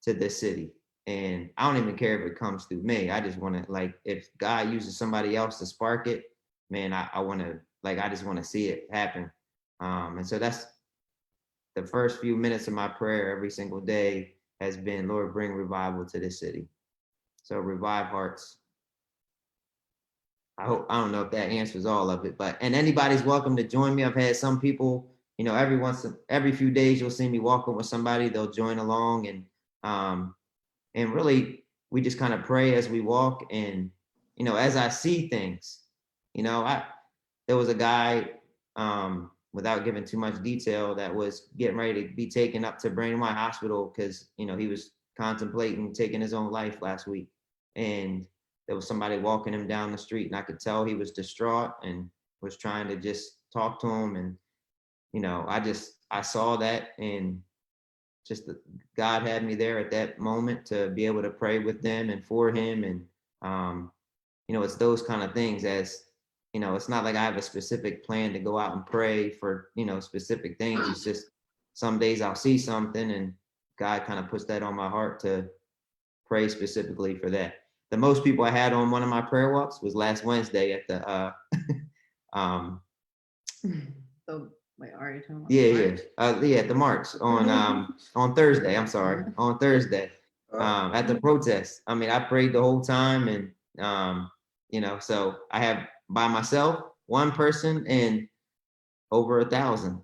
to this city. And I don't even care if it comes through me. I just want to, like, if God uses somebody else to spark it, man, I want to, like, I just want to see it happen. And so that's the first few minutes of my prayer every single day has been, Lord, bring revival to this city. So revive hearts. I don't know if that answers all of it, and anybody's welcome to join me. I've had some people, every few days you'll see me walking with somebody, they'll join along, and really we just kind of pray as we walk. And, as I see things, there was a guy, without giving too much detail, that was getting ready to be taken up to Brandywine Hospital because, he was contemplating taking his own life last week. And there was somebody walking him down the street, and I could tell he was distraught and was trying to just talk to him. And, I saw that, and just God had me there at that moment to be able to pray with them and for him. And, it's those kind of things, as, it's not like I have a specific plan to go out and pray for, specific things. It's just some days I'll see something and God kind of puts that on my heart to pray specifically for that. The most people I had on one of my prayer walks was last Wednesday at the
So wait, are you talking
about the march on Thursday. I'm sorry, on Thursday at the protest. I mean, I prayed the whole time, and so I have by myself, one person, and over 1,000.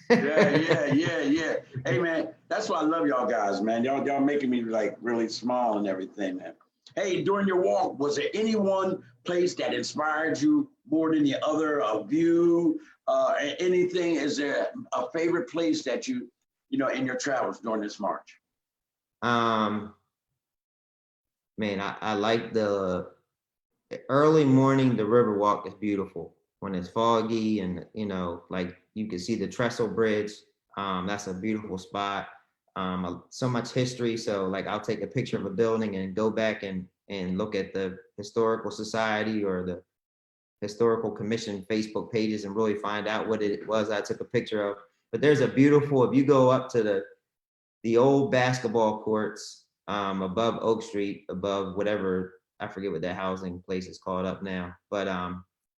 Yeah. Hey man, that's why I love y'all guys, man. Y'all making me like really small and everything, man. Hey, during your walk, was there any one place that inspired you more than the other? A view, anything? Is there a favorite place that you in your travels during this march?
Man, I like early morning, the river walk is beautiful when it's foggy and, like you can see the Trestle Bridge. That's a beautiful spot. So much history. So like I'll take a picture of a building and go back and look at the Historical Society or the Historical Commission Facebook pages and really find out what it was I took a picture of. But there's a beautiful, if you go up to the old basketball courts above Oak Street, above whatever, I forget what that housing place is called up now, but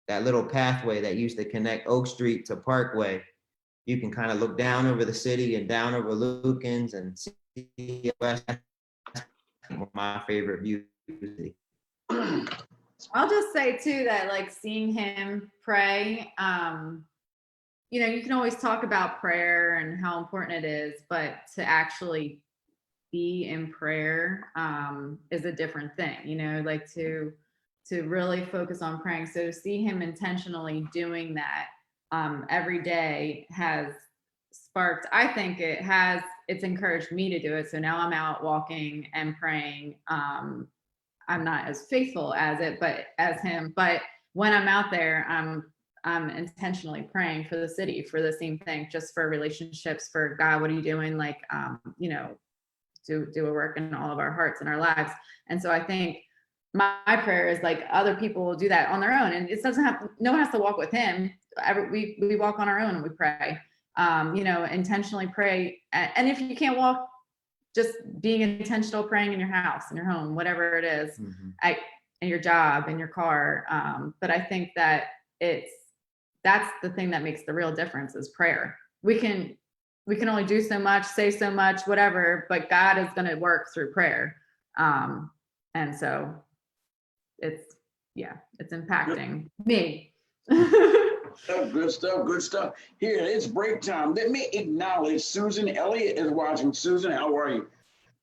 that little pathway that used to connect Oak Street to Parkway, you can kind of look down over the city and down over Lukens and see West. My favorite view.
I'll just say too that like seeing him pray, you can always talk about prayer and how important it is, but to actually be in prayer is a different thing, like to really focus on praying. So to see him intentionally doing that every day has sparked, I think it's encouraged me to do it. So now I'm out walking and praying. I'm not as faithful as him, but when I'm out there, I'm intentionally praying for the city, for the same thing, just for relationships, for God, what are you doing? Like, do a work in all of our hearts and our lives. And so I think my prayer is like other people will do that on their own. And it doesn't have, no one has to walk with him. We walk on our own and we pray, intentionally pray. And if you can't walk, just being intentional, praying in your house, in your home, whatever it is, in your job, in your car. But I think that that's the thing that makes the real difference is prayer. We can only do so much, say so much, whatever, but God is going to work through prayer. And so it's impacting me.
Good stuff. Here, it's break time. Let me acknowledge Susan Elliott is watching. Susan, how are you?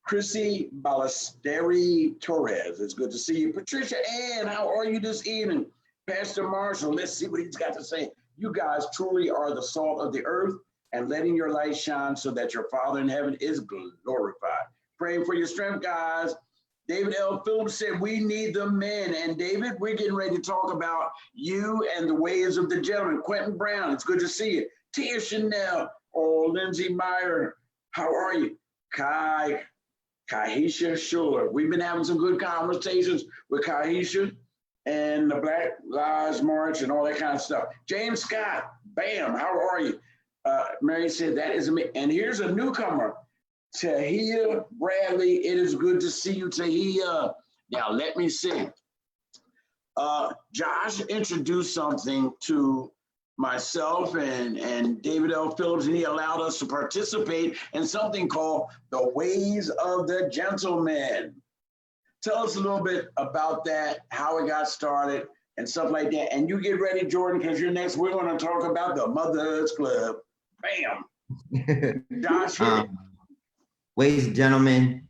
Chrissy Ballesteri Torres, it's good to see you. Patricia Ann, how are you this evening? Pastor Marshall, let's see what he's got to say. You guys truly are the salt of the earth and letting your light shine so that your Father in heaven is glorified. Praying for your strength, guys. David L. Phillips said, we need the men. And David, we're getting ready to talk about you and the ways of the gentleman. Quentin Brown, it's good to see you. Tia Chanel, Lindsay Meyer, how are you? Kahisha Schuler. We've been having some good conversations with Kahisha and the Black Lives March and all that kind of stuff. James Scott, bam, how are you? Mary said, that is me. And here's a newcomer, Tahia Bradley. It is good to see you, Tahia. Now, let me see. Josh introduced something to myself and David L. Phillips, and he allowed us to participate in something called the Ways of the Gentleman. Tell us a little bit about that, how it got started and stuff like that. And you get ready, Jordan, because you're next. We're going to talk about the Mothers Club. Bam. Josh,
Ways of Gentlemen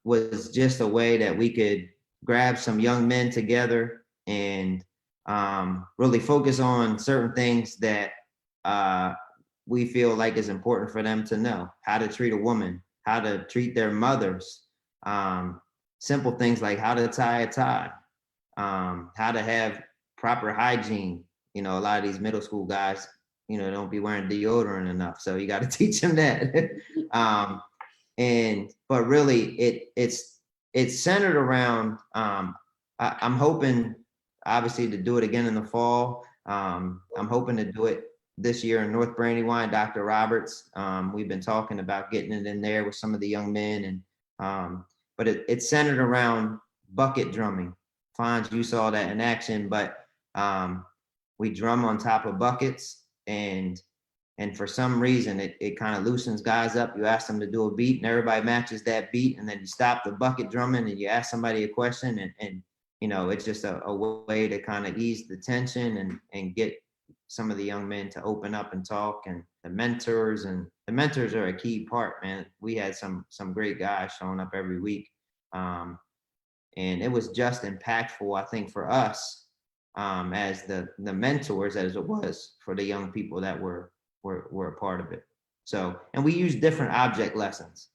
was just a way that we could grab some young men together and really focus on certain things that we feel like is important for them to know. How to treat a woman, how to treat their mothers, simple things like how to tie a tie, how to have proper hygiene. A lot of these middle school guys, don't be wearing deodorant enough. So you got to teach them that. But really it's centered around, I'm hoping obviously to do it again in the fall. I'm hoping to do it this year in North Brandywine, Dr. Roberts. We've been talking about getting it in there with some of the young men, and but it's centered around bucket drumming. Fonz, you saw that in action, but we drum on top of buckets, and for some reason it kind of loosens guys up. You ask them to do a beat and everybody matches that beat, and then you stop the bucket drumming and you ask somebody a question, and it's just a way to kind of ease the tension and get some of the young men to open up and talk. And the mentors are a key part, man. We had some great guys showing up every week. And it was just impactful, I think, for us as the mentors as it was for the young people that were a part of it. So, and we use different object lessons.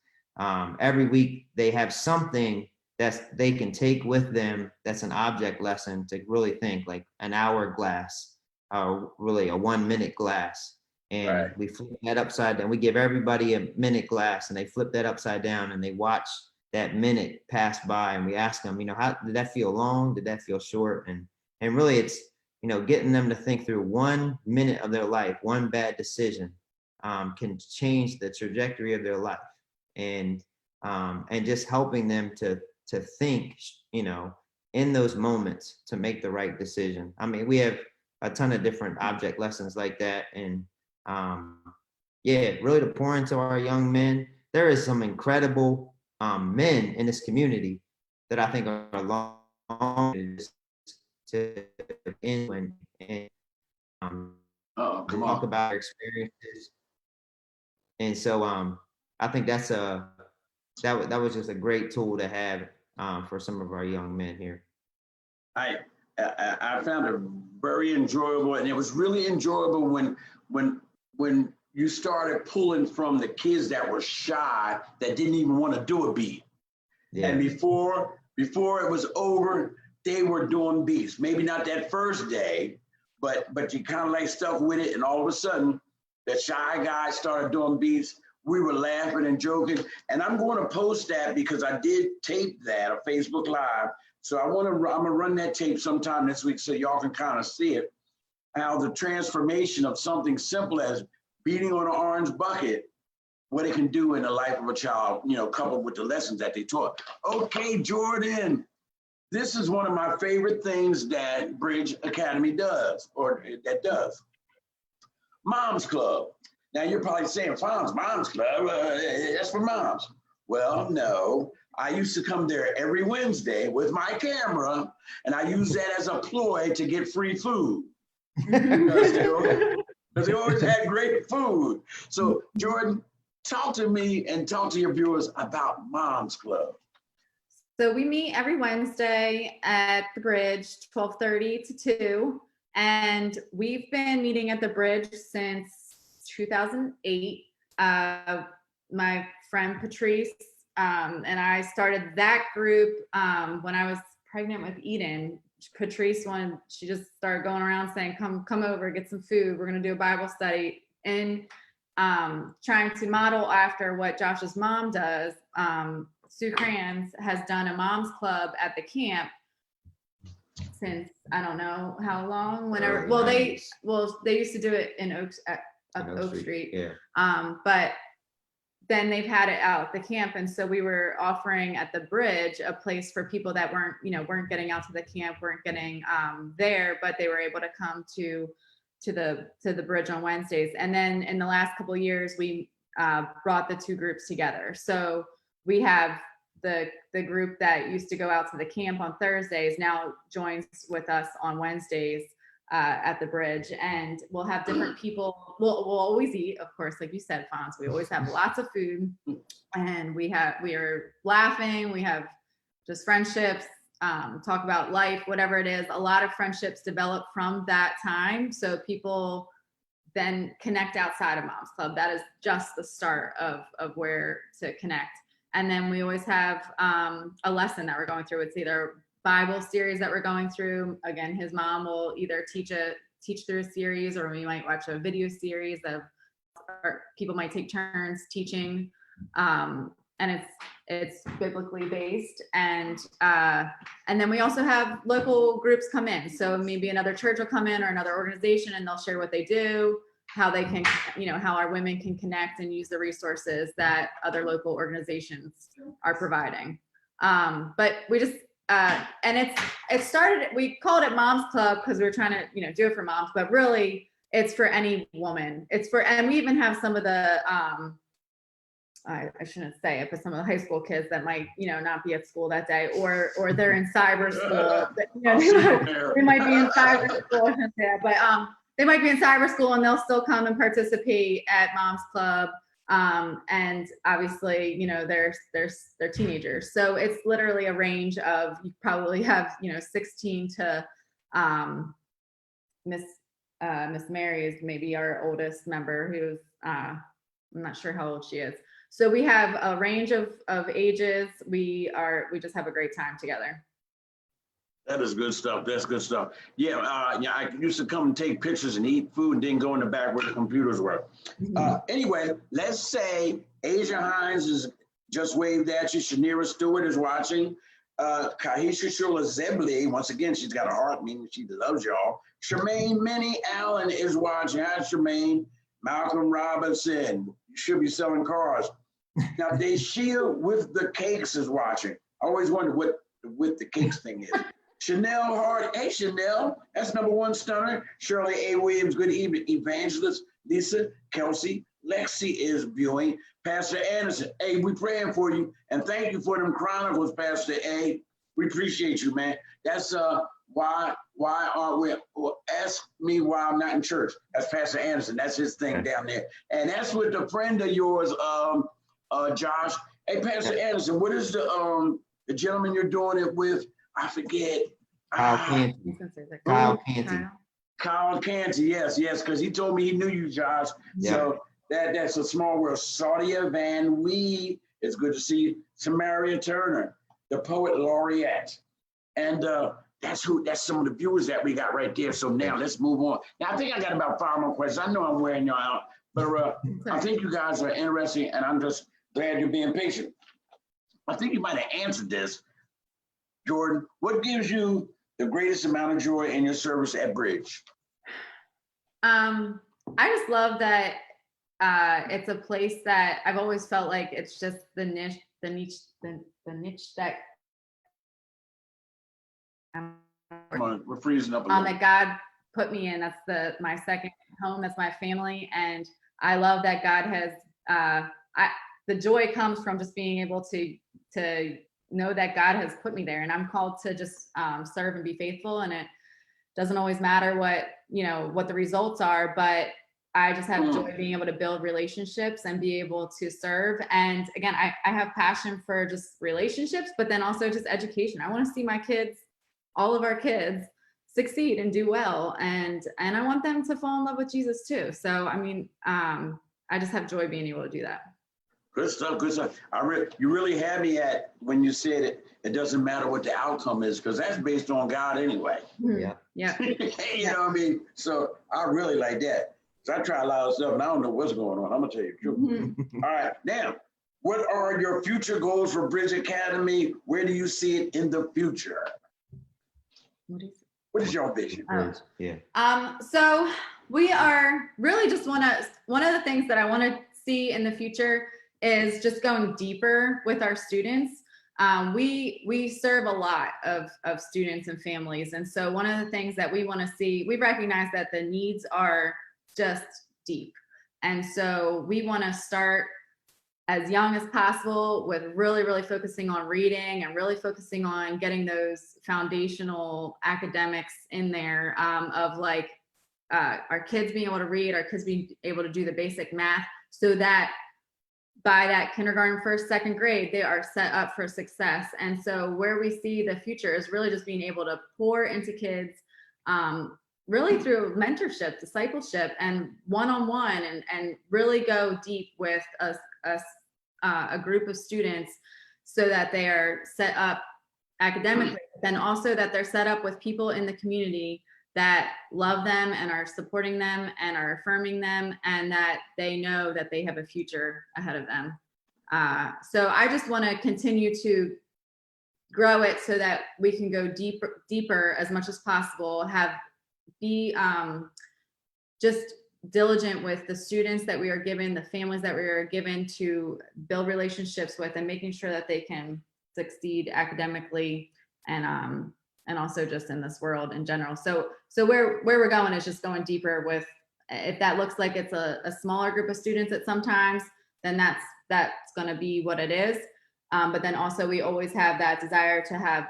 Every week they have something they can take with them. That's an object lesson to really think, like an hourglass, or really a 1 minute glass. And
Right.
we flip that upside down. We give everybody a minute glass, and they flip that upside down, and they watch that minute pass by. And we ask them, how did that feel long? Did that feel short? And really, it's getting them to think through 1 minute of their life, one bad decision can change the trajectory of their life, and just helping them to think, in those moments to make the right decision. I mean, we have a ton of different object lessons like that, and really to pour into our young men. There is some incredible men in this community that I think are long to in and
Come
talk
on.
about their experiences. And so I think that was just a great tool to have for some of our young men here.
I found it very enjoyable, and it was really enjoyable when you started pulling from the kids that were shy, that didn't even want to do a beat.
Yeah.
And before it was over, they were doing beats. Maybe not that first day, but you kind of like stuck with it, and all of a sudden, the shy guy started doing beats. We were laughing and joking, and I'm going to post that because I did tape that on Facebook Live. So I'm gonna run that tape sometime this week so y'all can kind of see it, how the transformation of something simple as beating on an orange bucket, what it can do in the life of a child, coupled with the lessons that they taught. Okay, Jordan, this is one of my favorite things that Bridge Academy does, Mom's Club. Now you're probably saying, Mom's Club, that's for moms. Well, no, I used to come there every Wednesday with my camera, and I use that as a ploy to get free food. Because they always had great food. So Jordan, talk to me and talk to your viewers about Mom's Club.
So we meet every Wednesday at the Bridge, 12:30 to 2. And we've been meeting at the Bridge since 2008. My friend Patrice and I started that group when I was pregnant with Eden. Patrice she just started going around saying, come over, get some food. We're going to do a Bible study, and trying to model after what Josh's mom does. Sue Crans has done a mom's club at the camp since I don't know how long. Whenever, they used to do it in Oak Street.
Yeah.
But then they've had it out at the camp, and so we were offering at the Bridge a place for people that weren't getting out to the camp, weren't getting there, but they were able to come to the Bridge on Wednesdays. And then in the last couple of years, we brought the two groups together. So we have the group that used to go out to the camp on Thursdays now joins with us on Wednesdays at the Bridge, and we'll have different people. We'll always eat, of course, like you said, Fonz. We always have lots of food, and we are laughing. We have just friendships, talk about life, whatever it is. A lot of friendships develop from that time, so people then connect outside of Mom's Club. That is just the start of where to connect. And then we always have a lesson that we're going through. It's either Bible series that we're going through. Again, his mom will either teach through a series, or we might watch a video series or people might take turns teaching. And it's biblically based. And then we also have local groups come in. So maybe another church will come in or another organization, and they'll share what they do, how they can, how our women can connect and use the resources that other local organizations are providing. But we just, and it started, we called it Mom's Club because we were trying to, do it for moms, but really it's for any woman. And we even have some of the, I shouldn't say it, but some of the high school kids that might, not be at school that day, or they're in cyber school. They might be in cyber school, yeah, but they might be in cyber school and they'll still come and participate at Mom's Club. And obviously, they're teenagers. So it's literally a range of, you probably have, 16 to Miss Mary is maybe our oldest member, who's I'm not sure how old she is, So we have a range of ages. We just have a great time together.
That is good stuff. That's good stuff. Yeah, yeah. I used to come and take pictures and eat food and then go in the back where the computers were. Anyway, let's say Asia Hines is just waved at you. Shanira Stewart is watching. Kahisha Shula Zebli, once again, she's got a heart, meaning she loves y'all. Charmaine Minnie Allen is watching. Hi, Charmaine. Malcolm Robinson, you should be selling cars. Now, Deshia with the cakes is watching. I always wondered what the with the cakes thing is. Chanel Hart, hey Chanel, that's number one stunner. Shirley A. Williams, good evening. Evangelist, Lisa, Kelsey, Lexi is viewing. Pastor Anderson, hey, we praying for you. And thank you for them chronicles, Pastor A. We appreciate you, man. That's why aren't we, well, ask me why I'm not in church. That's Pastor Anderson. That's his thing down there. And that's with a friend of yours, Josh. Hey, Pastor Anderson, what is the gentleman you're doing it with? I forget.
Kyle Canty. Kyle Canty.
Kyle Canty, yes, because he told me he knew you, Josh.
Yeah.
So that's a small world. Saudia Van Wee, it's good to see you. Samaria Turner, the poet laureate. And that's some of the viewers that we got right there. So now let's move on. Now I think I got about 5 more questions. I know I'm wearing y'all out, but I think you guys are interesting and I'm just glad you're being patient. I think you might have answered this. Jordan, what gives you the greatest amount of joy in your service at Bridge?
I just love that it's a place that I've always felt like it's just the niche that
Come on, we're freezing up a little.
that God put me in. That's my second home. That's my family, and I love that God has. The joy comes from just being able to know that God has put me there, and I'm called to just serve and be faithful. And it doesn't always matter what the results are, but I just have joy being able to build relationships and be able to serve. And again, I have passion for just relationships, but then also just education. I want to see my kids, all of our kids, succeed and do well, and I want them to fall in love with Jesus too. So I mean, I just have joy being able to do that.
Good stuff, good stuff. You really had me at when you said it doesn't matter what the outcome is, because that's based on God anyway.
Yeah.
Yeah.
You know what I mean? So I really like that. So I try a lot of stuff and I don't know what's going on. I'm gonna tell you the truth. All right, now, what are your future goals for Bridge Academy? Where do you see it in the future? What is your vision?
Yeah.
So we are really just one of the things that I want to see in the future is just going deeper with our students. We serve a lot of students and families. And so one of the things that we want to see, we recognize that the needs are just deep. And so we want to start as young as possible with really, really focusing on reading and really focusing on getting those foundational academics in there, of like our kids being able to read, our kids being able to do the basic math, so that by that kindergarten, first, second grade, they are set up for success. And so where we see the future is really just being able to pour into kids, really through mentorship, discipleship, and one-on-one, and really go deep with a group of students so that they are set up academically, but then also that they're set up with people in the community that love them and are supporting them and are affirming them, and that they know that they have a future ahead of them. So I just want to continue to grow it so that we can go deeper as much as possible, be just diligent with the students that we are given, the families that we are given, to build relationships with, and making sure that they can succeed academically and also just in this world in general. So where we're going is just going deeper with, if that looks like it's a smaller group of students at sometimes, then that's going to be what it is. But then also we always have that desire to have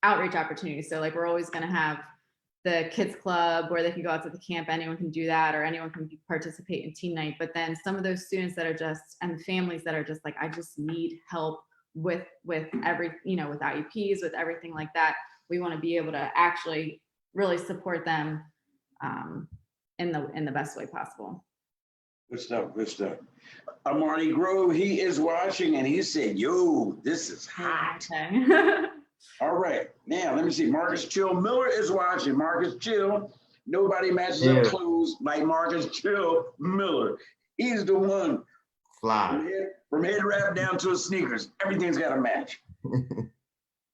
outreach opportunities. So like we're always going to have the kids club where they can go out to the camp, anyone can do that, or anyone can participate in team night. But then some of those students that are just, and families that are just like, I just need help with every, with IEPs, with everything like that, we want to be able to actually really support them in the best way possible.
Good stuff. Good stuff. Marty Grove, he is watching, and he said, "Yo, this is hot."
Okay.
All right, now let me see. Marcus Chill Miller is watching. Marcus Chill, nobody matches up
Yeah.
clothes like Marcus Chill Miller. He's the one.
Fly.
From head wrap down to his sneakers, everything's got to match.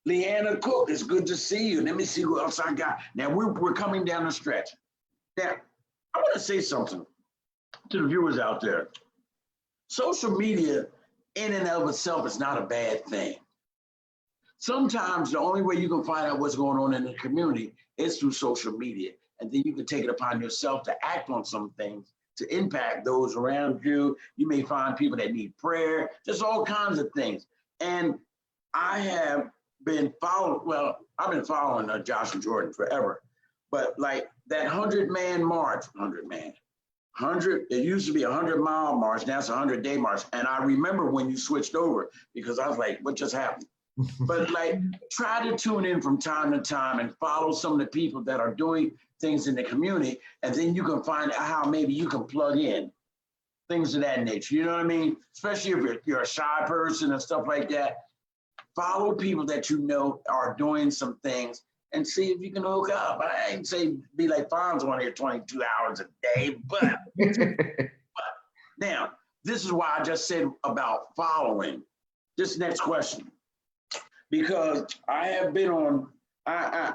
Leanna Cook, it's good to see you. Let me see who else I got. Now we're coming down the stretch. Now, I want to say something to the viewers out there. Social media in and of itself is not a bad thing. Sometimes the only way you can find out what's going on in the community is through social media. And then you can take it upon yourself to act on some things to impact those around you. You may find people that need prayer, just all kinds of things. And I have been I've been following Josh and Jordan forever. But like that 100-man march, it used to be a 100-mile march, now it's a 100-day march. And I remember when you switched over because I was like, what just happened? But like, try to tune in from time to time and follow some of the people that are doing things in the community. And then you can find out how maybe you can plug in things of that nature. You know what I mean? Especially if you're a shy person and stuff like that. Follow people that you know are doing some things and see if you can hook up. I ain't say be like Fonz on here 22 hours a day, but now, this is why I just said about following. This next question. Because I have been on, I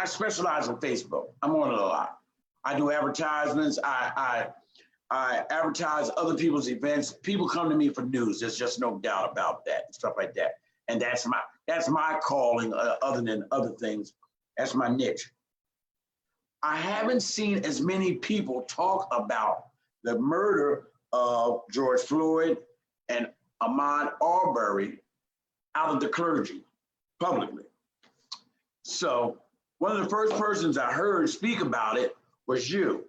specialize in Facebook. I'm on it a lot. I do advertisements. I advertise other people's events. People come to me for news. There's just no doubt about that, stuff like that. And that's my calling. Other than other things, that's my niche. I haven't seen as many people talk about the murder of George Floyd and Ahmaud Arbery out of the clergy publicly. So one of the first persons I heard speak about it was you.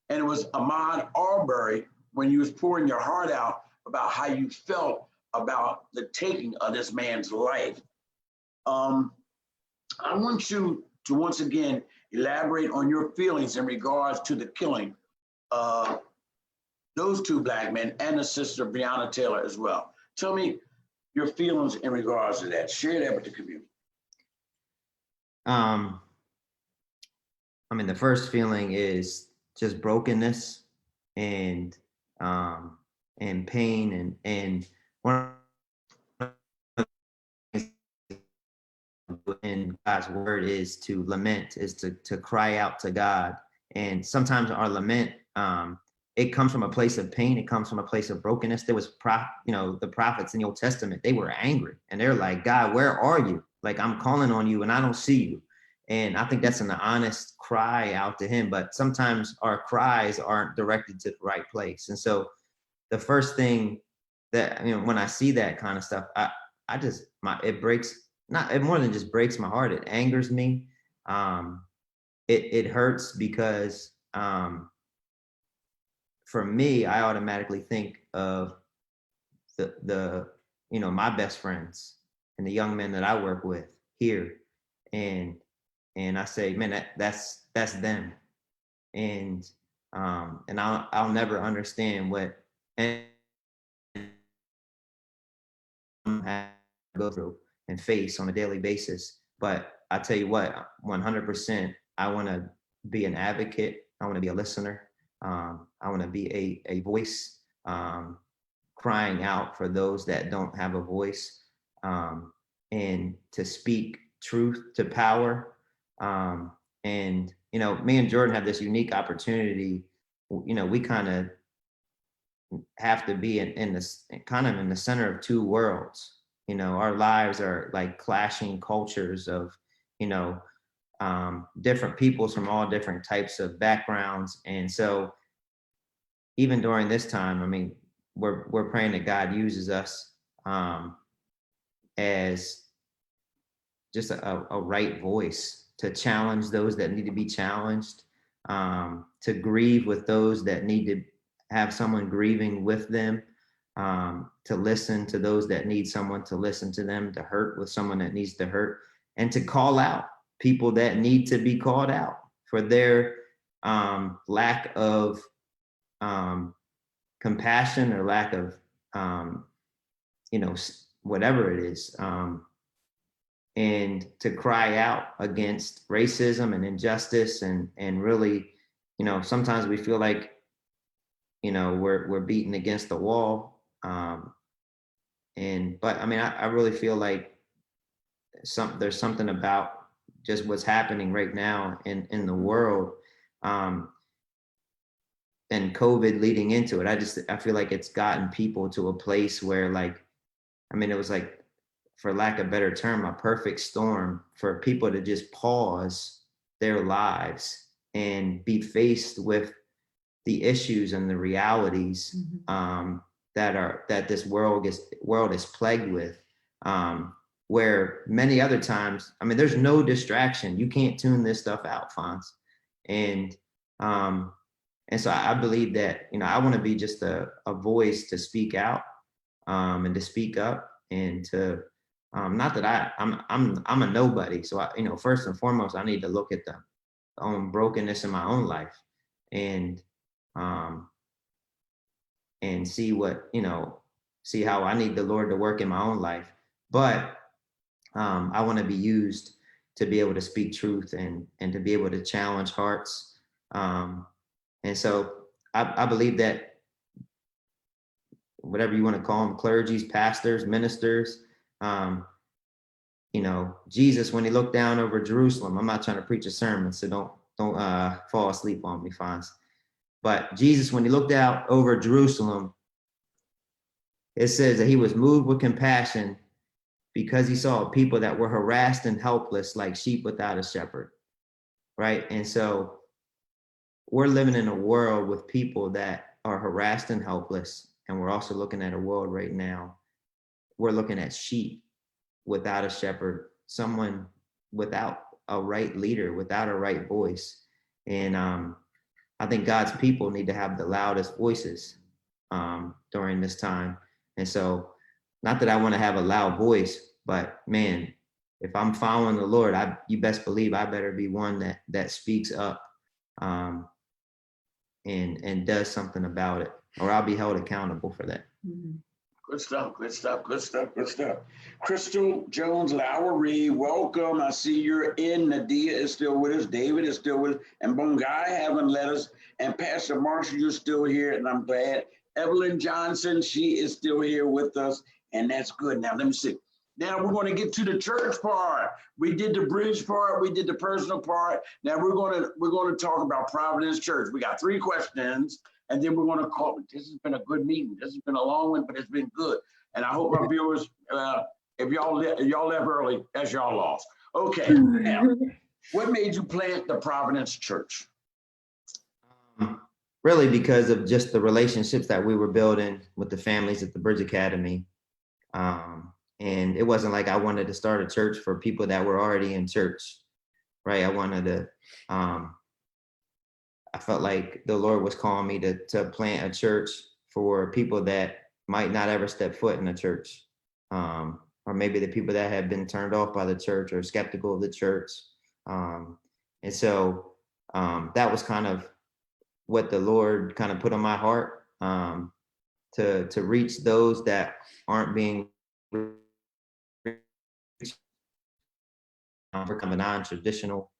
And it was Ahmaud Arbery when you was pouring your heart out about how you felt about the taking of this man's life. I want you to once again elaborate on your feelings in regards to the killing of those two Black men and the sister Breonna Taylor as well. Tell me your feelings in regards to that. Share that with the community.
I mean, the first feeling is just brokenness and pain and one of the things in God's word is to lament, is to cry out to God. And sometimes our lament, it comes from a place of pain. It comes from a place of brokenness. There was, the prophets in the Old Testament, they were angry and they're like, God, where are you? Like, I'm calling on you and I don't see you. And I think that's an honest cry out to him. But sometimes our cries aren't directed to the right place. And so the first thing that, when I see that kind of stuff, it breaks, it more than just breaks my heart. It angers me. It hurts because, for me, I automatically think of the my best friends and the young men that I work with here, and I say, man, that's them, and I'll never understand what and go through and face on a daily basis. But I tell you what, 100%, I want to be an advocate. I want to be a listener. I want to be a voice, crying out for those that don't have a voice, and to speak truth to power. And me and Jordan have this unique opportunity. We kind of have to be in the center of two worlds. Our lives are like clashing cultures of different peoples from all different types of backgrounds. And so even during this time, I mean, we're praying that God uses us as just a right voice to challenge those that need to be challenged, to grieve with those that need to have someone grieving with them, to listen to those that need someone to listen to them, to hurt with someone that needs to hurt, and to call out people that need to be called out for their lack of compassion or lack of, whatever it is, and to cry out against racism and injustice, and really, sometimes we feel like, we're beaten against the wall. But I mean, I really feel like there's something about just what's happening right now in the world, and COVID leading into it. I feel like it's gotten people to a place where, like, I mean, it was like, for lack of a better term, a perfect storm for people to just pause their lives and be faced with the issues and the realities, that this world is plagued with, where many other times, I mean, there's no distraction. You can't tune this stuff out, Fonz. And so I believe that, I want to be just a voice to speak out, and to speak up, and to, not that I'm a nobody. So first and foremost, I need to look at the own brokenness in my own life, and see see how I need the Lord to work in my own life. But I want to be used to be able to speak truth, and to be able to challenge hearts. And so I believe that, whatever you want to call them, clergies, pastors, ministers, Jesus, when he looked down over Jerusalem, I'm not trying to preach a sermon, so don't fall asleep on me, Fonz. But Jesus, when he looked out over Jerusalem, it says that he was moved with compassion because he saw people that were harassed and helpless like sheep without a shepherd, right? And so we're living in a world with people that are harassed and helpless, and we're also looking at a world right now, we're looking at sheep without a shepherd, someone without a right leader, without a right voice. And I think God's people need to have the loudest voices during this time. And so, not that I want to have a loud voice, but man, if I'm following the Lord, you best believe I better be one that speaks up, and does something about it, or I'll be held accountable for that.
Mm-hmm.
Good stuff, good stuff, good stuff, good stuff. Crystal Jones Lowry, welcome. I see you're in. Nadia is still with us. David is still with us. And Bongai haven't let us. And Pastor Marshall, you're still here, and I'm glad. Evelyn Johnson, she is still here with us, and that's good. Now, let me see. Now we're going to get to the church part. We did the bridge part. We did the personal part. Now we're going to talk about Providence Church. We got 3 questions. And then we're going to call it. This has been a good meeting. This has been a long one, but it's been good. And I hope our viewers, if y'all left early, that's y'all lost. Okay. Now, what made you plant the Providence Church?
Really, because of just the relationships that we were building with the families at the Bridge Academy. And it wasn't like I wanted to start a church for people that were already in church, right? I wanted to. I felt like the Lord was calling me to plant a church for people that might not ever step foot in a church, or maybe the people that had been turned off by the church or skeptical of the church. And so that was kind of what the Lord kind of put on my heart, to reach those that aren't being reached. We're kind of a non-traditional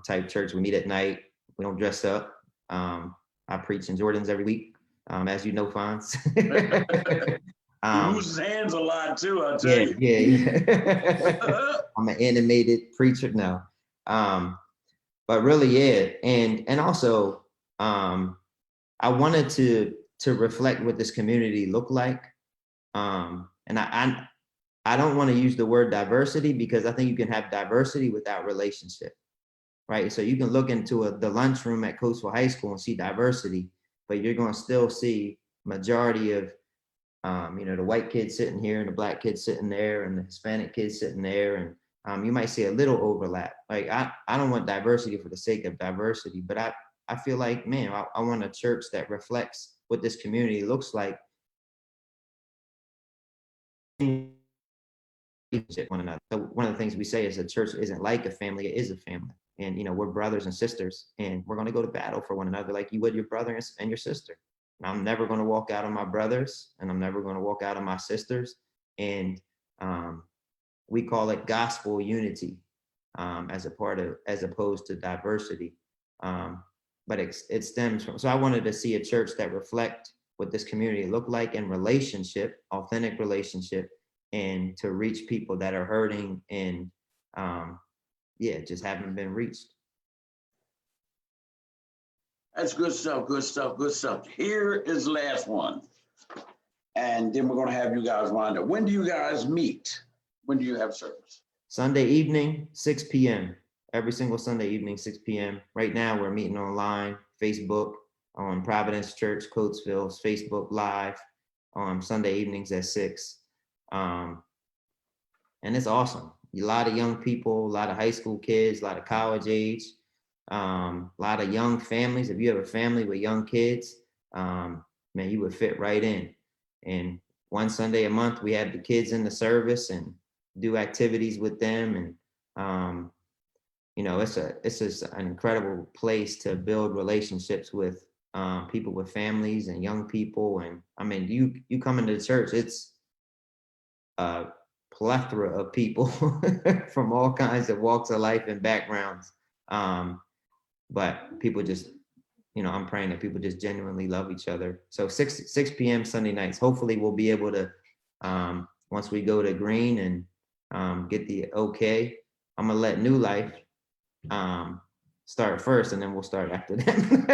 type church. We meet at night. We don't dress up. I preach in Jordans every week, as you know, Fonz.
You lose his hands a lot too, I'll tell you.
Yeah. I'm an animated preacher now. But really, yeah. And also, I wanted to reflect what this community looked like. And I don't want to use the word diversity, because I think you can have diversity without relationship. Right, so you can look into the lunchroom at Coastal High School and see diversity, but you're going to still see majority of, the white kids sitting here and the black kids sitting there and the Hispanic kids sitting there, and you might see a little overlap. Like I don't want diversity for the sake of diversity, but I feel like, man, I want a church that reflects what this community looks like. One another. So one of the things we say is a church isn't like a family; it is a family. And we're brothers and sisters, and we're going to go to battle for one another like you would your brother and your sister. I'm never going to walk out on my brothers, and I'm never going to walk out on my sisters. And we call it gospel unity, as opposed to diversity. But it stems from, so I wanted to see a church that reflect what this community looked like in relationship, authentic relationship, and to reach people that are hurting and just haven't been reached.
That's good stuff, good stuff, good stuff. Here is the last one. And then we're going to have you guys wind up. When do you guys meet? When do you have service?
Sunday evening, 6 p.m. Every single Sunday evening, 6 p.m. Right now, we're meeting online, Facebook, on Providence Church, Coatesville's Facebook Live on Sunday evenings at 6. And it's awesome. A lot of young people, a lot of high school kids, a lot of college age, a lot of young families. If you have a family with young kids, man, you would fit right in. And one Sunday a month, we have the kids in the service and do activities with them. And, it's just an incredible place to build relationships with people with families and young people. And I mean, you come into the church, it's a plethora of people from all kinds of walks of life and backgrounds. But people just, I'm praying that people just genuinely love each other. So 6 p.m. Sunday nights. Hopefully we'll be able to, once we go to green and get the okay, I'm gonna let New Life start first, and then we'll start after them.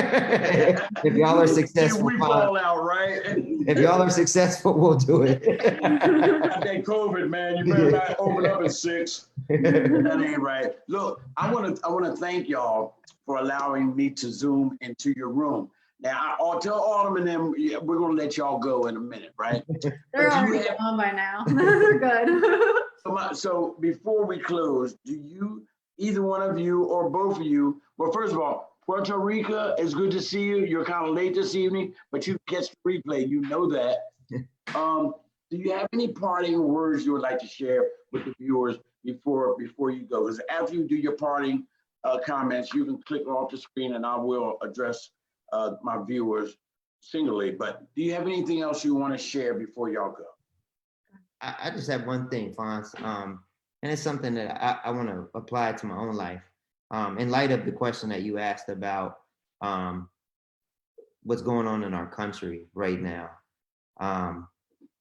If y'all are successful,
we fall out, right?
If y'all are successful, we'll do it.
Got that COVID, man. You better not open up at 6. That ain't right. Look, I want to thank y'all for allowing me to Zoom into your room. Now, I'll tell Autumn and them, we're going to let y'all go in a minute, right?
They're already gone by now. They're good.
So before we close, do you, either one of you or both of you, well, first of all, Puerto Rico, it's good to see you. You're kind of late this evening, but you catch the replay. You know that. Do you have any parting words you would like to share with the viewers before you go? Because after you do your parting comments, you can click off the screen and I will address my viewers singly. But do you have anything else you want to share before y'all go?
I just have one thing, Fonz, and it's something that I want to apply to my own life. In light of the question that you asked about what's going on in our country right now,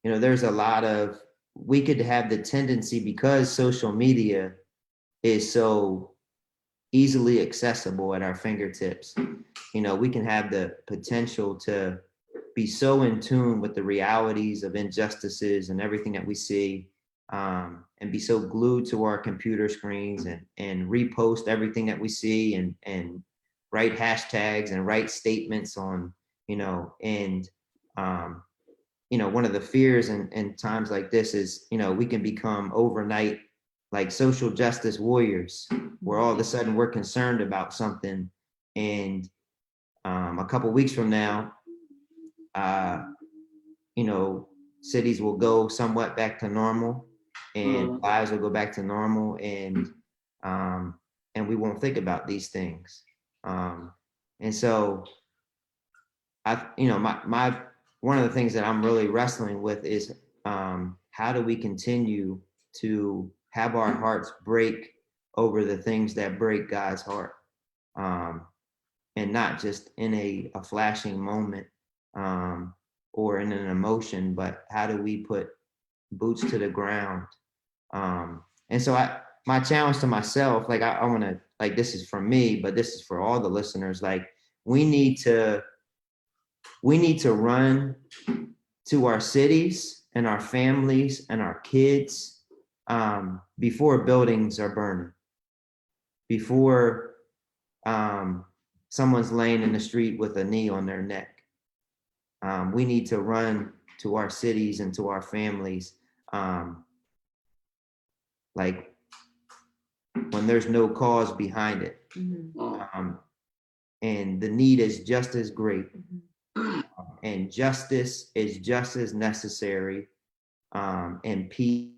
there's a lot of, we could have the tendency, because social media is so easily accessible at our fingertips, we can have the potential to be so in tune with the realities of injustices and everything that we see, and be so glued to our computer screens and repost everything that we see and write hashtags and write statements on, one of the fears in times like this is, we can become overnight like social justice warriors, where all of a sudden we're concerned about something, and a couple of weeks from now, cities will go somewhat back to normal, and lives will go back to normal, and we won't think about these things. And so my one of the things that I'm really wrestling with is how do we continue to have our hearts break over the things that break God's heart, and not just in a flashing moment or in an emotion, but how do we put boots to the ground? And so my challenge to myself, like I want to, like, this is for me, but this is for all the listeners. Like, we need to run to our cities and our families and our kids before buildings are burning, before someone's laying in the street with a knee on their neck. We need to run to our cities and to our families, like when there's no cause behind it. And the need is just as great. And justice is just as necessary, and peace.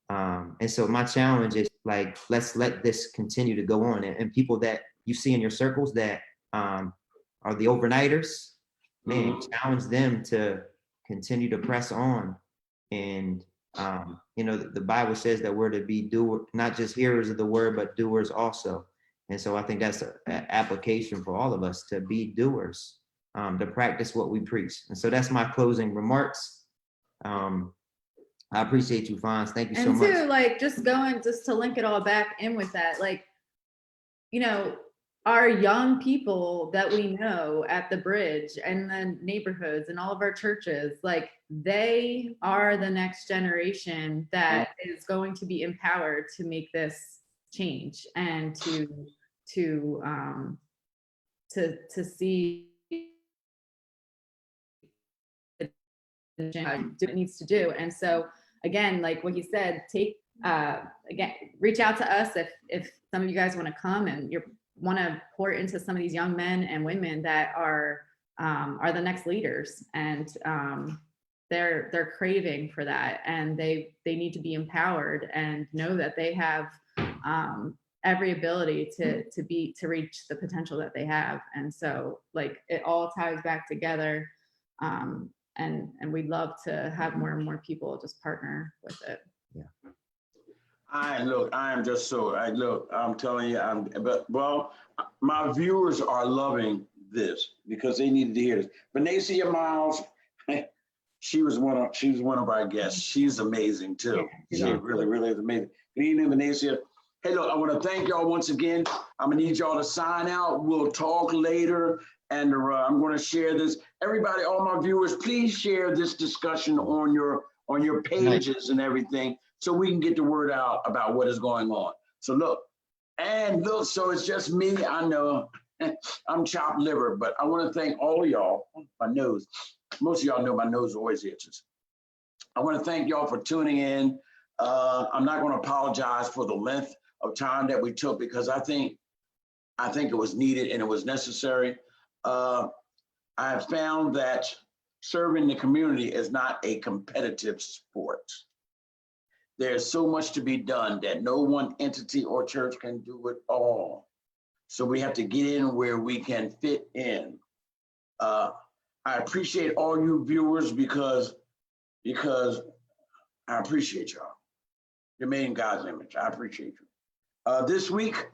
And so my challenge is, like, let's let this continue to go on, and people that you see in your circles that are the overnighters, man, challenge them to continue to press on. And, the Bible says that we're to be not just hearers of the word, but doers also. And so I think that's an application for all of us to be doers, to practice what we preach. And so that's my closing remarks. I appreciate you, Fonz. Thank you so much.
And too, like, just to link it all back in with that, like, our young people that we know at the bridge and the neighborhoods and all of our churches, like, they are the next generation that is going to be empowered to make this change and to see what it needs to do. And so again, like what he said, reach out to us if some of you guys want to come and you want to pour into some of these young men and women that are the next leaders, and they're craving for that, and they need to be empowered and know that they have every ability to reach the potential that they have. And so, like, it all ties back together, and we'd love to have more and more people just partner with it.
Yeah.
I'm telling you, my viewers are loving this because they needed to hear this. Benicia Miles, she was one of our guests. She's amazing too.
Yeah,
she really, really is amazing. Good evening, Benicia. Hey, look, I want to thank y'all once again. I'm gonna need y'all to sign out. We'll talk later, and I'm going to share this. Everybody, all my viewers, please share this discussion on your pages and everything, so we can get the word out about what is going on. So look, so it's just me. I know I'm chopped liver, but I want to thank all of y'all. My nose, most of y'all know my nose always itches. I want to thank y'all for tuning in. I'm not going to apologize for the length of time that we took, because I think it was needed and it was necessary. I have found that serving the community is not a competitive sport. There's so much to be done that no one entity or church can do it all. So we have to get in where we can fit in. I appreciate all you viewers because I appreciate y'all. You're made in God's image. I appreciate you. This week,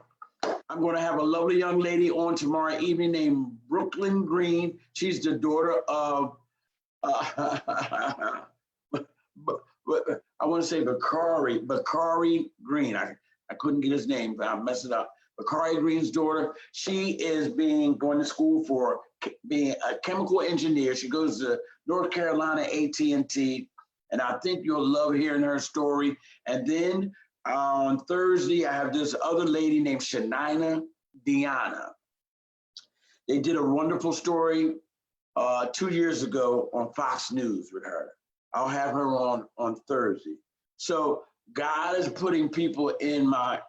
I'm going to have a lovely young lady on tomorrow evening named Brooklyn Green. She's the daughter of, I want to say Bakari Green. I couldn't get his name, but I messed it up. Bakari Green's daughter. She is going to school for being a chemical engineer. She goes to North Carolina AT&T, and I think you'll love hearing her story. And then on Thursday, I have this other lady named Shanina Diana. They did a wonderful story 2 years ago on Fox News with her. I'll have her on Thursday. So God is putting people in my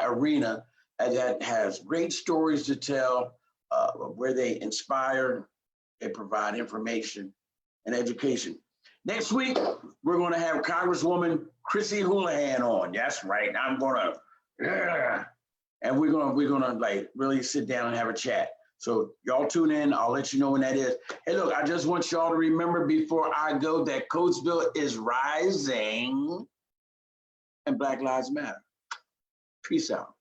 arena that has great stories to tell, where they inspire, they provide information and education. Next week, we're going to have Congresswoman Chrissy Houlihan on. That's right. I'm going to, and we're going to like really sit down and have a chat. So y'all tune in. I'll let you know when that is. Hey, look, I just want y'all to remember before I go that Coatesville is rising and Black Lives Matter. Peace out.